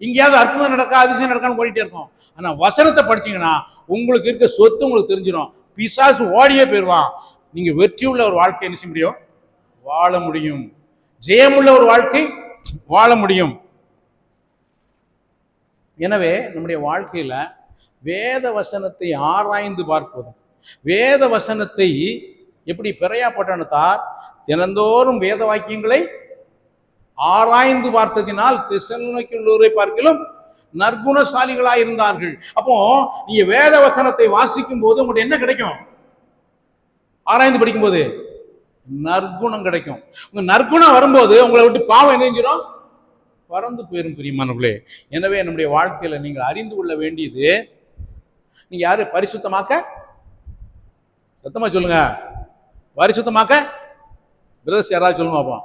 இங்கேயாவது அற்புதம் நடக்கா அதிசயம் நடக்கான்னு ஓடிட்டே இருக்கும். ஆனா வசனத்தை படிச்சீங்கன்னா உங்களுக்கு இருக்க சொத்து உங்களுக்கு தெரிஞ்சிடும். பிசாசு ஓடியே போயிடுவான். நீங்க வெற்றி உள்ள ஒரு வாழ்க்கை என்ன செய்ய முடியும், வாழ முடியும். ஜெயமுள்ள ஒரு வாழ்க்கை வாழ முடியும். எனவே நம்முடைய வாழ்க்கையில வேத வசனத்தை ஆராய்ந்து பார்ப்பதும், வேத வசனத்தை எப்படி பெரையா பட்டணத்தார் தினந்தோறும் வேத வாக்கியங்களை ஆராய்ந்து பார்த்ததினால் தெசலோனிக்கேயுள்ளவரை பார்க்கிலும் நற்குணசாலிகளாய் இருந்தார்கள். அப்போ நீங்க வேத வசனத்தை வாசிக்கும் போது உங்களுக்கு என்ன கிடைக்கும்? ஆராய்ந்து படிக்கும் போது நற்குணம் கிடைக்கும். உங்க நற்குணம் வரும்போது உங்களை விட்டு பாவம் என்ன செஞ்சிடும்? பறந்து போயிரும் பிரியமானவர்களே. எனவே நம்முடைய வாழ்க்கையில நீங்கள் அறிந்து கொள்ள வேண்டியது, நீங்க யாரு? பரிசுத்தமாக்க, சத்தமா சொல்லுங்க, பரிசுத்தமாக்க. பிரதர்ஸ் யாராவது சொல்லுங்க பாப்போம்.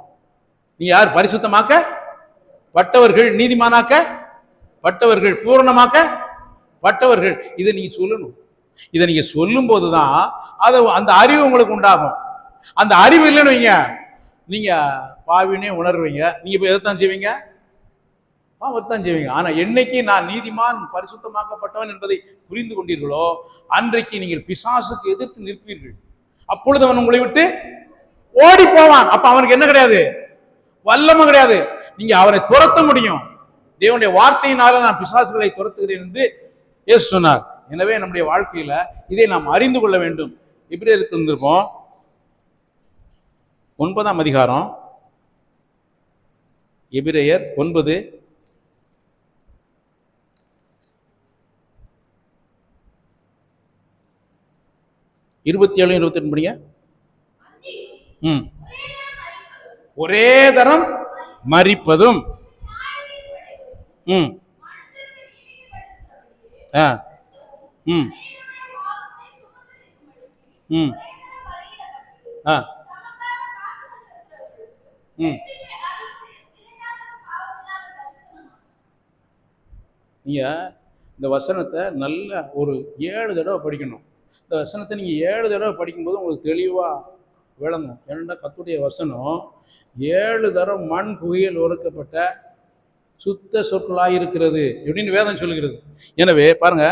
நீ யார்? பரிசுத்தமாக்க பட்டவர்கள், நீதிமானாக்க பட்டவர்கள், பூரணமாக்க பட்டவர்கள். இதை நீங்க சொல்லணும். இதை நீங்க சொல்லும் போதுதான் அது அந்த அறிவு உங்களுக்கு உண்டாகும். அந்த அறிவு இல்லைன்னு வைங்க, நீங்க பாவினே உணர்வீங்க. நீங்க இப்ப எதைத்தான் செய்வீங்க? பாவத்தான் செய்வீங்க. ஆனா என்னைக்கு நான் நீதிமான், பரிசுத்தமாக்கப்பட்டவன் என்பதை புரிந்து கொண்டீர்களோ அன்றைக்கு நீங்கள் பிசாசுக்கு எதிர்த்து நிற்பீர்கள். அப்பொழுது அவன் உங்களை விட்டு ஓடி போவான். அப்ப அவனுக்கு என்ன கிடையாது? வல்லமை கிடையாது. நீங்க அவரை துரத்த முடியும். தேவனுடைய வார்த்தையினால நான் பிசாசுகளை துரத்துகிறேன் என்று இயேசு சொன்னார். எனவே நம்முடைய வாழ்க்கையில இதை நாம் அறிந்து கொள்ள வேண்டும். எபிரேயருக்கு இருந்திருப்போம் 9ஆம் அதிகாரம், எபிரேயர் 9 27 28 படிங்க. ஒரே தரம் மரிப்பதும் நீங்க இந்த வசனத்தை நல்ல ஒரு 7 தடவை படிக்கணும். இந்த வசனத்தை நீங்க 7 தடவை படிக்கும்போது உங்களுக்கு தெளிவா விளங்கும். ஏன்னா கர்த்தருடைய வசனம் 7 தரம் மண் குகையில் ஒடுக்கப்பட்ட சுத்த சொற்களாய் இருக்கிறது எப்படின்னு வேதம் சொல்லுகிறது. எனவே பாருங்க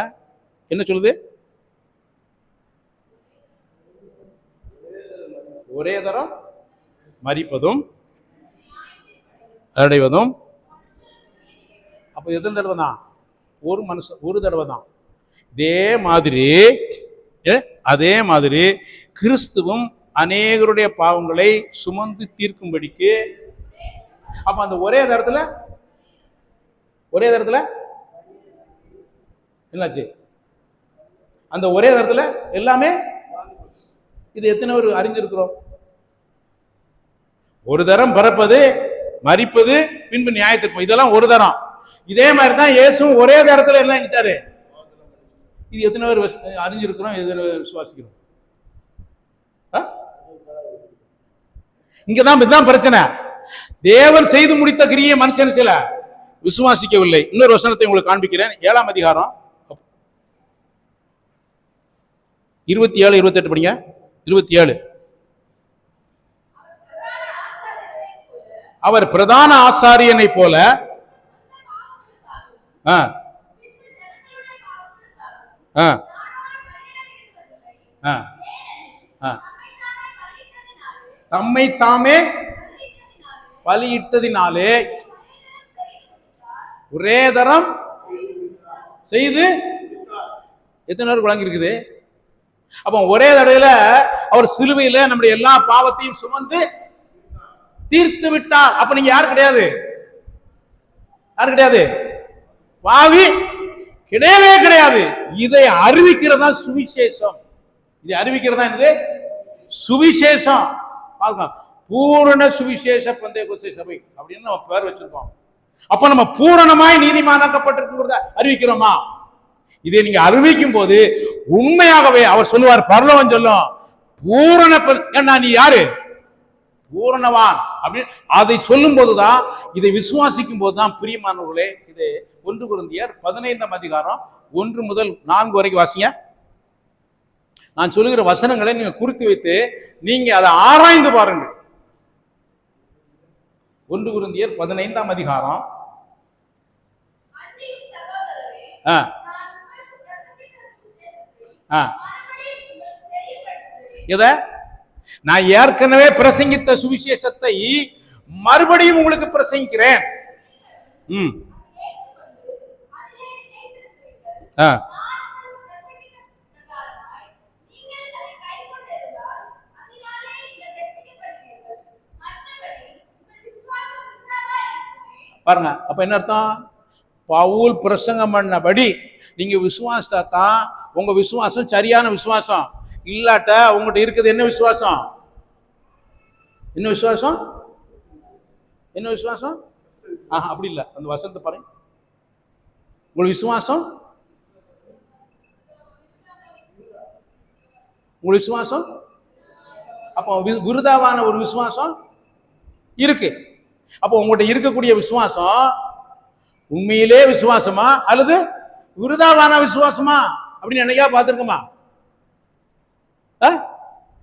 என்ன சொல்லுது? ஒரே தரம் மரிப்பதும் அடைவதும். அப்ப எத்தனை தடவை தான்? ஒரு மனுஷன் ஒரு தடவை தான். அதே மாதிரி கிறிஸ்துவும் அநேகருடைய பாவங்களை சுமந்து தீர்க்கும்படிக்கு. அப்ப அந்த ஒரே தரத்துல என்னாச்சு? அந்த ஒரே தரத்துல எல்லாமே. இது எத்தனை பேர் அறிஞ்சிருக்கிறோம்? ஒரு தரம் பிறப்பது, மரிப்பது, பின்பு நியாயத்திற்போம், இதெல்லாம் ஒரு தரம். இதே மாதிரி தான் இயேசுவும் ஒரே தரத்துல எல்லாம் கிட்டாரு. இது எத்தனை பேர் அறிஞ்சிருக்கிறோம்? எத்தனை விசுவாசிக்கிறோம்? இங்கதான் இதுதான் பிரச்சனை. தேவன் செய்து முடித்த கிரியை மனுஷன் சில விசுவாசிக்கவில்லை. இன்னொரு வசனத்தை உங்களுக்கு காண்பிக்கிறேன். 7ஆம் அதிகாரம் 27 28 படிங்க. 27. அவர் பிரதான ஆசாரியனை போல தம்மை தாமே பலியிட்டதினாலே ஒரே தரம் செய்து எத்தனை பேருக்கு வழங்கி இருக்குது? அப்ப ஒரே தடையில அவர் சிலுவையில நம்முடைய எல்லா பாவத்தையும் சுமந்து தீர்த்து விட்டார். அப்ப நீங்க யாரு கிடையாது? யாரு கிடையாது? பாவி கிடையவே கிடையாது. இதை அறிவிக்கிறதா சுவிசேஷம். இதை அறிவிக்கிறதா என்னது? சுவிசேஷம். பூரண சுவிசேஷ பெந்தேகோஸ்தே சபை அப்படின்னு நம்ம பேர் வச்சிருக்கோம். அப்ப நம்ம பூரணமாய் நீதிமானாக்கப்பட்டிருக்கிறத அறிவிக்கிறோமா? இதை நீங்க அறிவிக்கும் போது உண்மையாகவே அவர் சொல்லுவார், பரலோகம் சொல்லும், பூரண நீ யாரு? பூரணவான் அப்படின்னு அதை சொல்லும் போதுதான், இதை விசுவாசிக்கும் போதுதான் பிரியமானவர்களே. இது 1 கொரிந்தியர் 15ஆம் அதிகாரம் 1 முதல் 4 வரைக்கும் வாசிங்க. நான் சொல்லுகிற வசனங்களை நீங்க குறித்து வைத்து நீங்க அதை ஆராய்ந்து பாருங்கள். 1 கொரிந்தியர் 15ஆம் அதிகாரம். இத நான் ஏற்கனவே பிரசங்கித்த சுவிசேஷத்தை மறுபடியும் உங்களுக்கு பிரசங்கிக்கிறேன். பாருங்க. அப்ப என்ன அர்த்தம்? பவுல் பிரசங்கம் பண்ணபடி நீங்க விசுவாசத்தா தான் உங்க விசுவாசம் சரியான விசுவாசம். இல்லாட்ட உங்ககிட்ட இருக்குது என்ன விசுவாசம்? என்ன விசுவாசம்? என்ன விசுவாசம்? அப்படி இல்லை. அந்த வசனத்தை பாருங்க. உங்கள் விசுவாசம், உங்கள் விசுவாசம் அப்போ விருதாவான ஒரு விசுவாசம் இருக்கு. அப்போ உங்கள்கிட்ட இருக்கக்கூடிய விசுவாசம் உண்மையிலே விசுவாசமா அல்லது விருதாவான விசுவாசமா அப்படின்னு என்னையா பார்த்துருக்கோமா?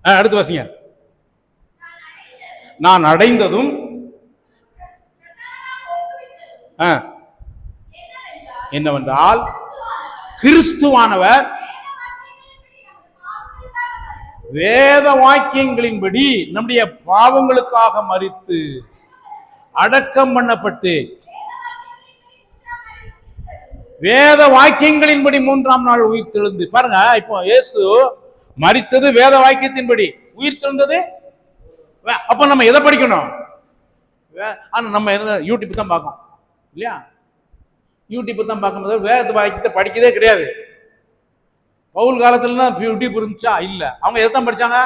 அடுத்து வாசிங்க. நான் அடைந்ததும் என்னவென்றால் கிறிஸ்துவானவர் வேத வாக்கியங்களின்படி நம்முடைய பாவங்களுக்காக மரித்து அடக்கம் பண்ணப்பட்டு வேத வாக்கியங்களின்படி 3ஆம் நாள் உயிர் தெழுந்து. பாருங்க, இப்போ இயேசு மரித்தது வேத வாக்கியத்தின்படி, உயிர் தெழுந்தது. அப்ப நம்ம எதை படிக்கணும்? நம்ம யூடியூப் தான் பார்க்கணும் இல்லையா? யூடியூப் தான் பார்க்கும்போது வேத வாக்கியத்தை படிக்கதே கிடையாது. பவுல் காலத்துல யூடியூப் இருந்துச்சா? இல்ல. அவங்க எதைத்தான் படிச்சாங்க?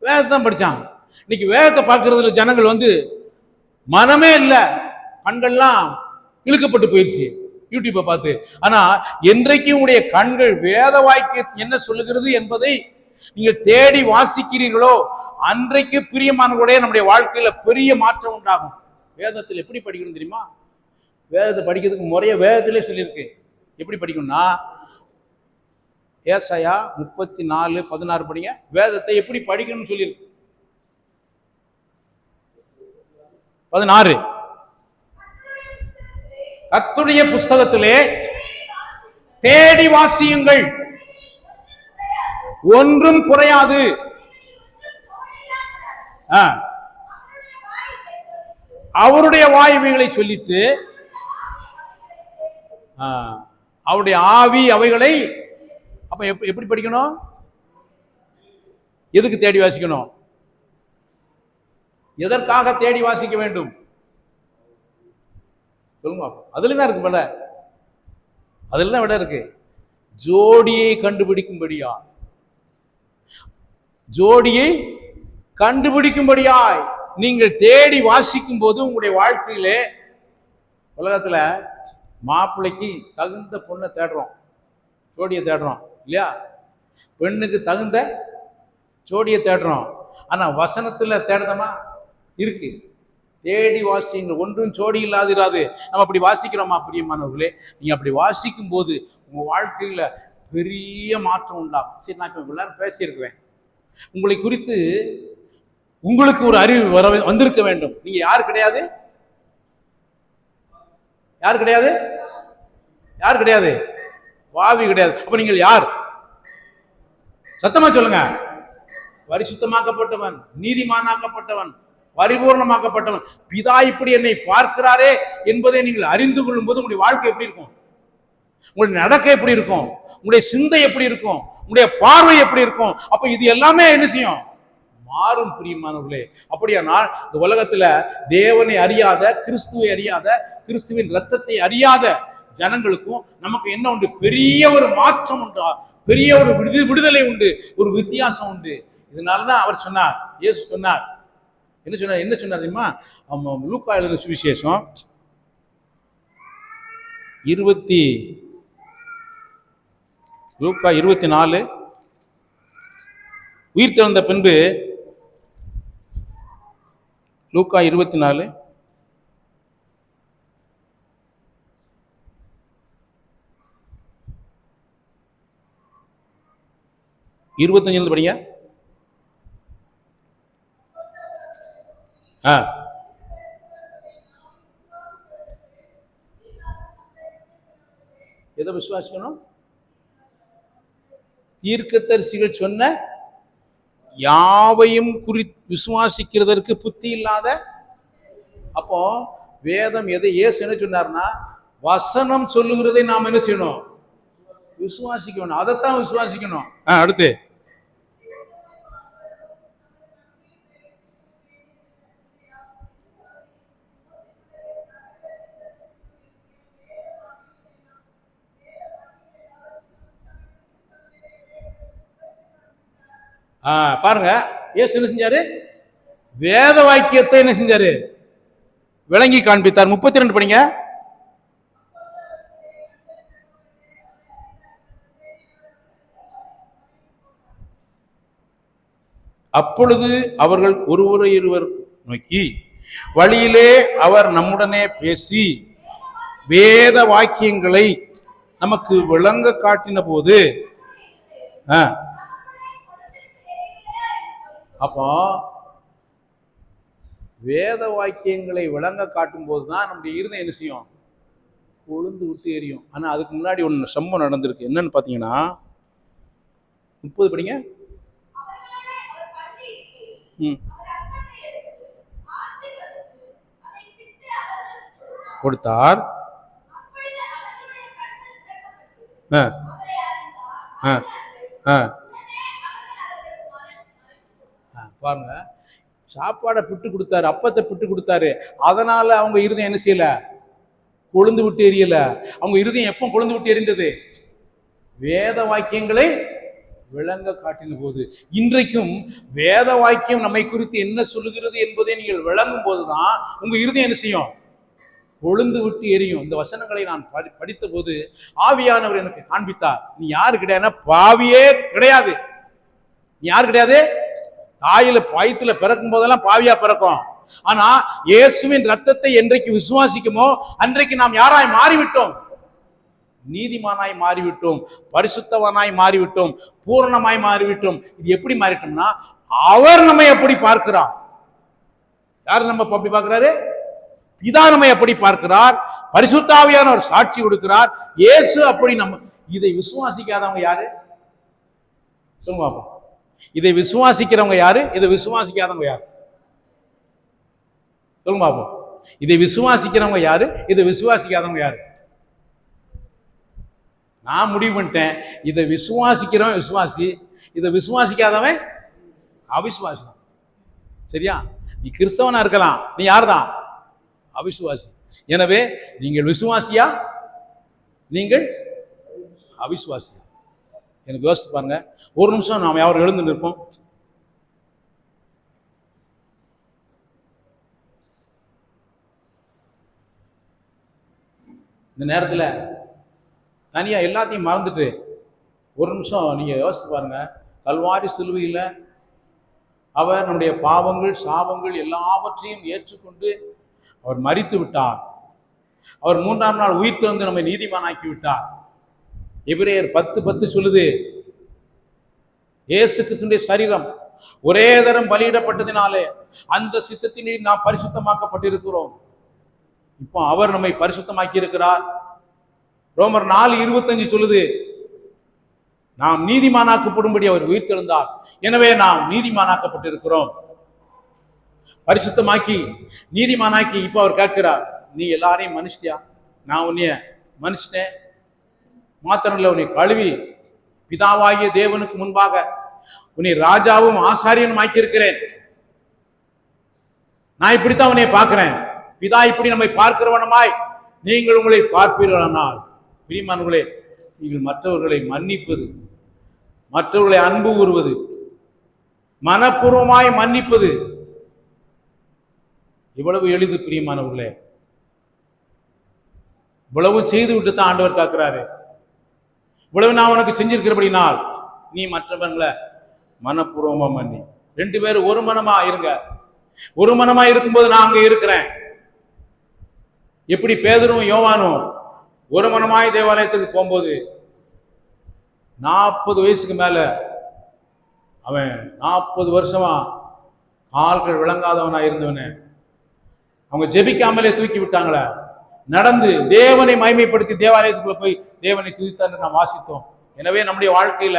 வேதத்தை தான் படிச்சாங்க. இன்னைக்கு வேதத்தை பார்க்கறதுல ஜனங்கள் மனமே இல்லை, கண்கள்லாம் இழுக்கப்பட்டு போயிடுச்சு யூடியூப்பை பார்த்து. ஆனா என்றைக்கும் உடைய கண்கள் வேத வாக்கியம் என்ன சொல்லுகிறது என்பதை நீங்கள் தேடி வாசிக்கிறீர்களோ அன்றைக்கு பிரியமானவர்களுடைய நம்முடைய வாழ்க்கையில பெரிய மாற்றம் உண்டாகும். வேதத்தில் எப்படி படிக்கணும் தெரியுமா? வேதத்தை படிக்கிறதுக்கு முறைய வேதத்திலே சொல்லியிருக்கு. எப்படி படிக்கணும்னா ஏசாயா 34:16 படிங்க. வேதத்தை எப்படி படிக்கணும்னு சொல்லியிருக்கு. 16 கர்த்தருடைய புஸ்தகத்திலே தேடி வாசியுங்கள், ஒன்றும் குறையாது. அவருடைய வாய்மைகளை சொல்லிட்டு அவருடைய ஆவி அவைகளை. அப்ப எப்படி படிக்கணும்? எதுக்கு தேடி வாசிக்கணும்? எதற்காக தேடி வாசிக்க வேண்டும் சொல்லுங்க. அதுல தான் இருக்கு விட, அதுல தான் விட இருக்கு. ஜோடியை கண்டுபிடிக்கும்படியா, ஜோடியை கண்டுபிடிக்கும்படியாய் நீங்கள் தேடி வாசிக்கும் போது உங்களுடைய வாழ்க்கையிலே, உலகத்துல மாப்பிள்ளைக்கு தகுந்த பொண்ணை தேடுறோம், ஜோடியை தேடுறோம் இல்லையா? பெண்ணுக்கு தகுந்த ஜோடியை தேடுறோம். ஆனா வசனத்துல தேடுதமா இருக்கு. தேடி வாசிங்க, ஒன்றும் ஜோடி இல்லாதிராது. நம்ம அப்படி வாசிக்கிறோமா பிரியமானவர்களே? நீங்க அப்படி வாசிக்கும் போது உங்க வாழ்க்கையில பெரிய மாற்றம் உண்டாகும். சரி, நான் இப்ப எல்லாரும் பேசியிருக்கிறேன். உங்களை குறித்து உங்களுக்கு ஒரு அறிவு வந்திருக்க வேண்டும். நீங்க யாரு கிடையாது? யாரு கிடையாது? யாரு கிடையாது? பாவி கிடையாது. அப்ப நீங்கள் யார்? சத்தமா சொல்லுங்க. பரிசுத்தமாக்கப்பட்டவன், நீதிமானாக்கப்பட்டவன், பரிபூர்ணமாக்கப்பட்டவன். பிதா இப்படி என்னை பார்க்கிறாரே என்பதை நீங்கள் அறிந்து கொள்ளும் போது உங்களுடைய வாழ்க்கை எப்படி இருக்கும்? உங்களுடைய நடக்கை எப்படி இருக்கும்? உங்களுடைய சிந்தை எப்படி இருக்கும்? உங்களுடைய பார்வை எப்படி இருக்கும்? அப்ப இது எல்லாமே என்ன செய்யும்? மாறும் பிரியமானவர்களே. அப்படியானால் இந்த உலகத்துல தேவனை அறியாத, கிறிஸ்துவை அறியாத, கிறிஸ்துவின் ரத்தத்தை அறியாத ஜனங்களுக்கும் நமக்கு என்ன உண்டு? பெரிய ஒரு மாற்றம் உண்டு, பெரிய ஒரு விடுதலை உண்டு, ஒரு வித்தியாசம் உண்டு. இதனாலதான் அவர் சொன்னார், இயேசு சொன்னார். என்ன சொன்னார் தெரியுமா? லூக்கா எழுதின சுவிசேஷம் 24 உயிர் தெழுந்த பின்பு, லூக்கா 24 25 படிங்க. எதை விசுவாசிக்கணும்? தீர்க்கதரிசிகள் சொன்ன யாவையும் விசுவாசிக்கிறதற்கு புத்தி இல்லாத. அப்போ வேதம் எதை இயேசு என்ன சொன்னார்னா, வசனம் சொல்லுகிறதை நாம் என்ன செய்யணும்? விசுவாசிக்கணும். அதைத்தான் விசுவாசிக்கணும். அடுத்து பாருங்க, இயேசு என்ன செஞ்சாரு? வேத வாக்கியத்தை என்ன செஞ்சாரு? விளங்கி காண்பித்தார். 32 படிங்க. அப்பொழுது அவர்கள் ஒருவரையொருவர் நோக்கி, வழியிலே அவர் நம்முடனே பேசி வேத வாக்கியங்களை நமக்கு விளங்க காட்டின போது, அப்போ வேத வாக்கியங்களை விளங்க காட்டும் போதுதான் நம்முடைய இருதயம் என்ன செய்யும்? கொழுந்து விட்டு எரியும். ஆனா அதுக்கு முன்னாடி ஒன்று சம்பவம் நடந்திருக்கு. என்னன்னு பாத்தீங்கன்னா, 30 படிங்க. கொடுத்தார். பாருங்க, சாப்பாடை பிட்டு கொடுத்தாரு, அப்பத்தை பிட்டு கொடுத்தாரு. அதனால அவங்க இருதயம் என்ன செய்யல? கொழுந்து விட்டு எரியல. அவங்க இருதயம் எப்போ கொழுந்து விட்டு எரிந்தது? வேத வாக்கியங்களை விளங்க காட்டின போது. இன்றைக்கும் வேத வாக்கியம் நம்மை குறித்து என்ன சொல்லுகிறது என்பதை நீங்கள் விளங்கும் போதுதான் உங்க இருதயம் என்ன செய்யும்? கொழுந்து விட்டு எரியும். இந்த வசனங்களை நான் படித்த போது ஆவியானவர் எனக்கு காண்பித்தார். நீ யாரு கிடையாது? பாவியே கிடையாது. நீ யாரு கிடையாது? தாயில வயிற்றுல பிறக்கும் போதெல்லாம் பாவியா பிறக்கும். ஆனா இயேசுவின் ரத்தத்தை என்றைக்கு விசுவாசிக்குமோ அன்றைக்கு நாம் யாராய் மாறிவிட்டோம்? நீதிமானாய் மாறிவிட்டோம், பரிசுத்தவனாய் மாறிவிட்டோம், பூரணமாய் மாறிவிட்டோம். இது எப்படி மாறிட்டோம்னா, அவர் நம்மை எப்படி பார்க்கிறார்? யார் நம்ம அப்படி பார்க்கிறாரு? பிதா நம்மை எப்படி பார்க்கிறார்? பரிசுத்த ஆவியானவர் சாட்சி கொடுக்கிறார். இயேசு அப்படி நம்ம. இதை விசுவாசிக்காதவங்க யாரு? சொல்லுங்க பாப்போம். இதை விசுவாசிக்கிறவங்க யாரு? இதை விசுவாசிக்காதவங்க யாரு? சொல்லுங்க பாப்போம். இதை விசுவாசிக்கிறவங்க யாரு? இதை விசுவாசிக்காதவங்க யாரு? நான் முடிவு பண்ணிட்டேன், இதை விசுவாசிக்கிறவன் விசுவாசி, இதை விசுவாசிக்காதவன் அவிசுவாசி. சரியா? நீ கிறிஸ்தவனா இருக்கலாம், நீ யார்தான்? அவிசுவாசி. எனவே நீங்கள் விசுவாசியா, நீங்கள் அவிசுவாசியா? எனக்கு யோசிச்சு பாருங்க. ஒரு நிமிஷம் நாம் யாரும் எழுந்து நிற்போம். இந்த நேரத்தில் தனியா எல்லாத்தையும் மறந்துட்டு ஒரு நிமிஷம் நீங்க யோசிச்சு பாருங்க. கல்வாரி சிலுவையில் அவர் நம்முடைய பாவங்கள், சாபங்கள் எல்லாவற்றையும் ஏற்றுக்கொண்டு அவர் மரித்து விட்டார். அவர் 3ஆம் நாள் உயிர்த்து வந்து நம்மை நீதிமானாக்கி விட்டார். எபிரேயர் 10:10 சொல்லுது, இயேசு கிறிஸ்துவின் சரீரம் ஒரே தரம் பலியிடப்பட்டதினாலே அந்த சித்தத்திலே நாம் பரிசுத்தமாக்கப்பட்டிருக்கிறோம். இப்போ அவர் நம்மை பரிசுத்தமாக்கி இருக்கிறார். ரோமர் 4:25 சொல்லுது, நாம் நீதிமானாக்கப்படும்படி அவர் உயிர்த்தெழுந்தார். எனவே நாம் நீதிமானாக்கப்பட்டிருக்கிறோம். பரிசுத்தமாக்கி நீதிமானாக்கி இப்போ அவர் கேட்கிறார், நீ எல்லாரையும் மனுஷியா? நான் உன்னைய மனுஷனேன் மாத்திரம் இல்லை, உன்னை கழுவி பிதாவாகிய தேவனுக்கு முன்பாக உன்னை ராஜாவும் ஆசாரியனும் ஆக்கியிருக்கிறேன். நான் இப்படித்தான் உன்னை பார்க்கிறேன். பிதா இப்படி நம்மை பார்க்கிறவனமாய் நீங்கள் உங்களை பார்ப்பீர்களானால், பிரியமானவர்களே, நீங்கள் மற்றவர்களை மன்னிப்பது, மற்றவர்களை அன்பு கூறுவது, மனப்பூர்வமாய் மன்னிப்பது இவ்வளவு எளிது. பிரியமானவர்களே, இவ்வளவு செய்து விட்டு தான் ஆண்டவர் காக்கிறாரு. இவ்வளவு நான் உனக்கு செஞ்சிருக்கிறபடினால் நீ மற்றவர்களை மனப்பூர்வமா மன்னி. 2 பேரும் ஒரு மனமா இருங்க. ஒரு மனமா இருக்கும்போது நான் அங்க இருக்கிறேன். எப்படி பேதுரும் யோவானும் ஒரு மனமாய் தேவாலயத்துக்கு போகும்போது 40 வயசுக்கு மேல அவன் 40 வருஷமா கால்கள் விளங்காதவனா இருந்தவனே அவங்க ஜெபிக்காமலே தூக்கி விட்டாங்களே. நடந்து தேவனை மகிமைப்படுத்தி தேவாலயத்துக்குள்ள போய் தேவனை துதித்தான்னு நாம் வாசித்தோம். எனவே நம்முடைய வாழ்க்கையில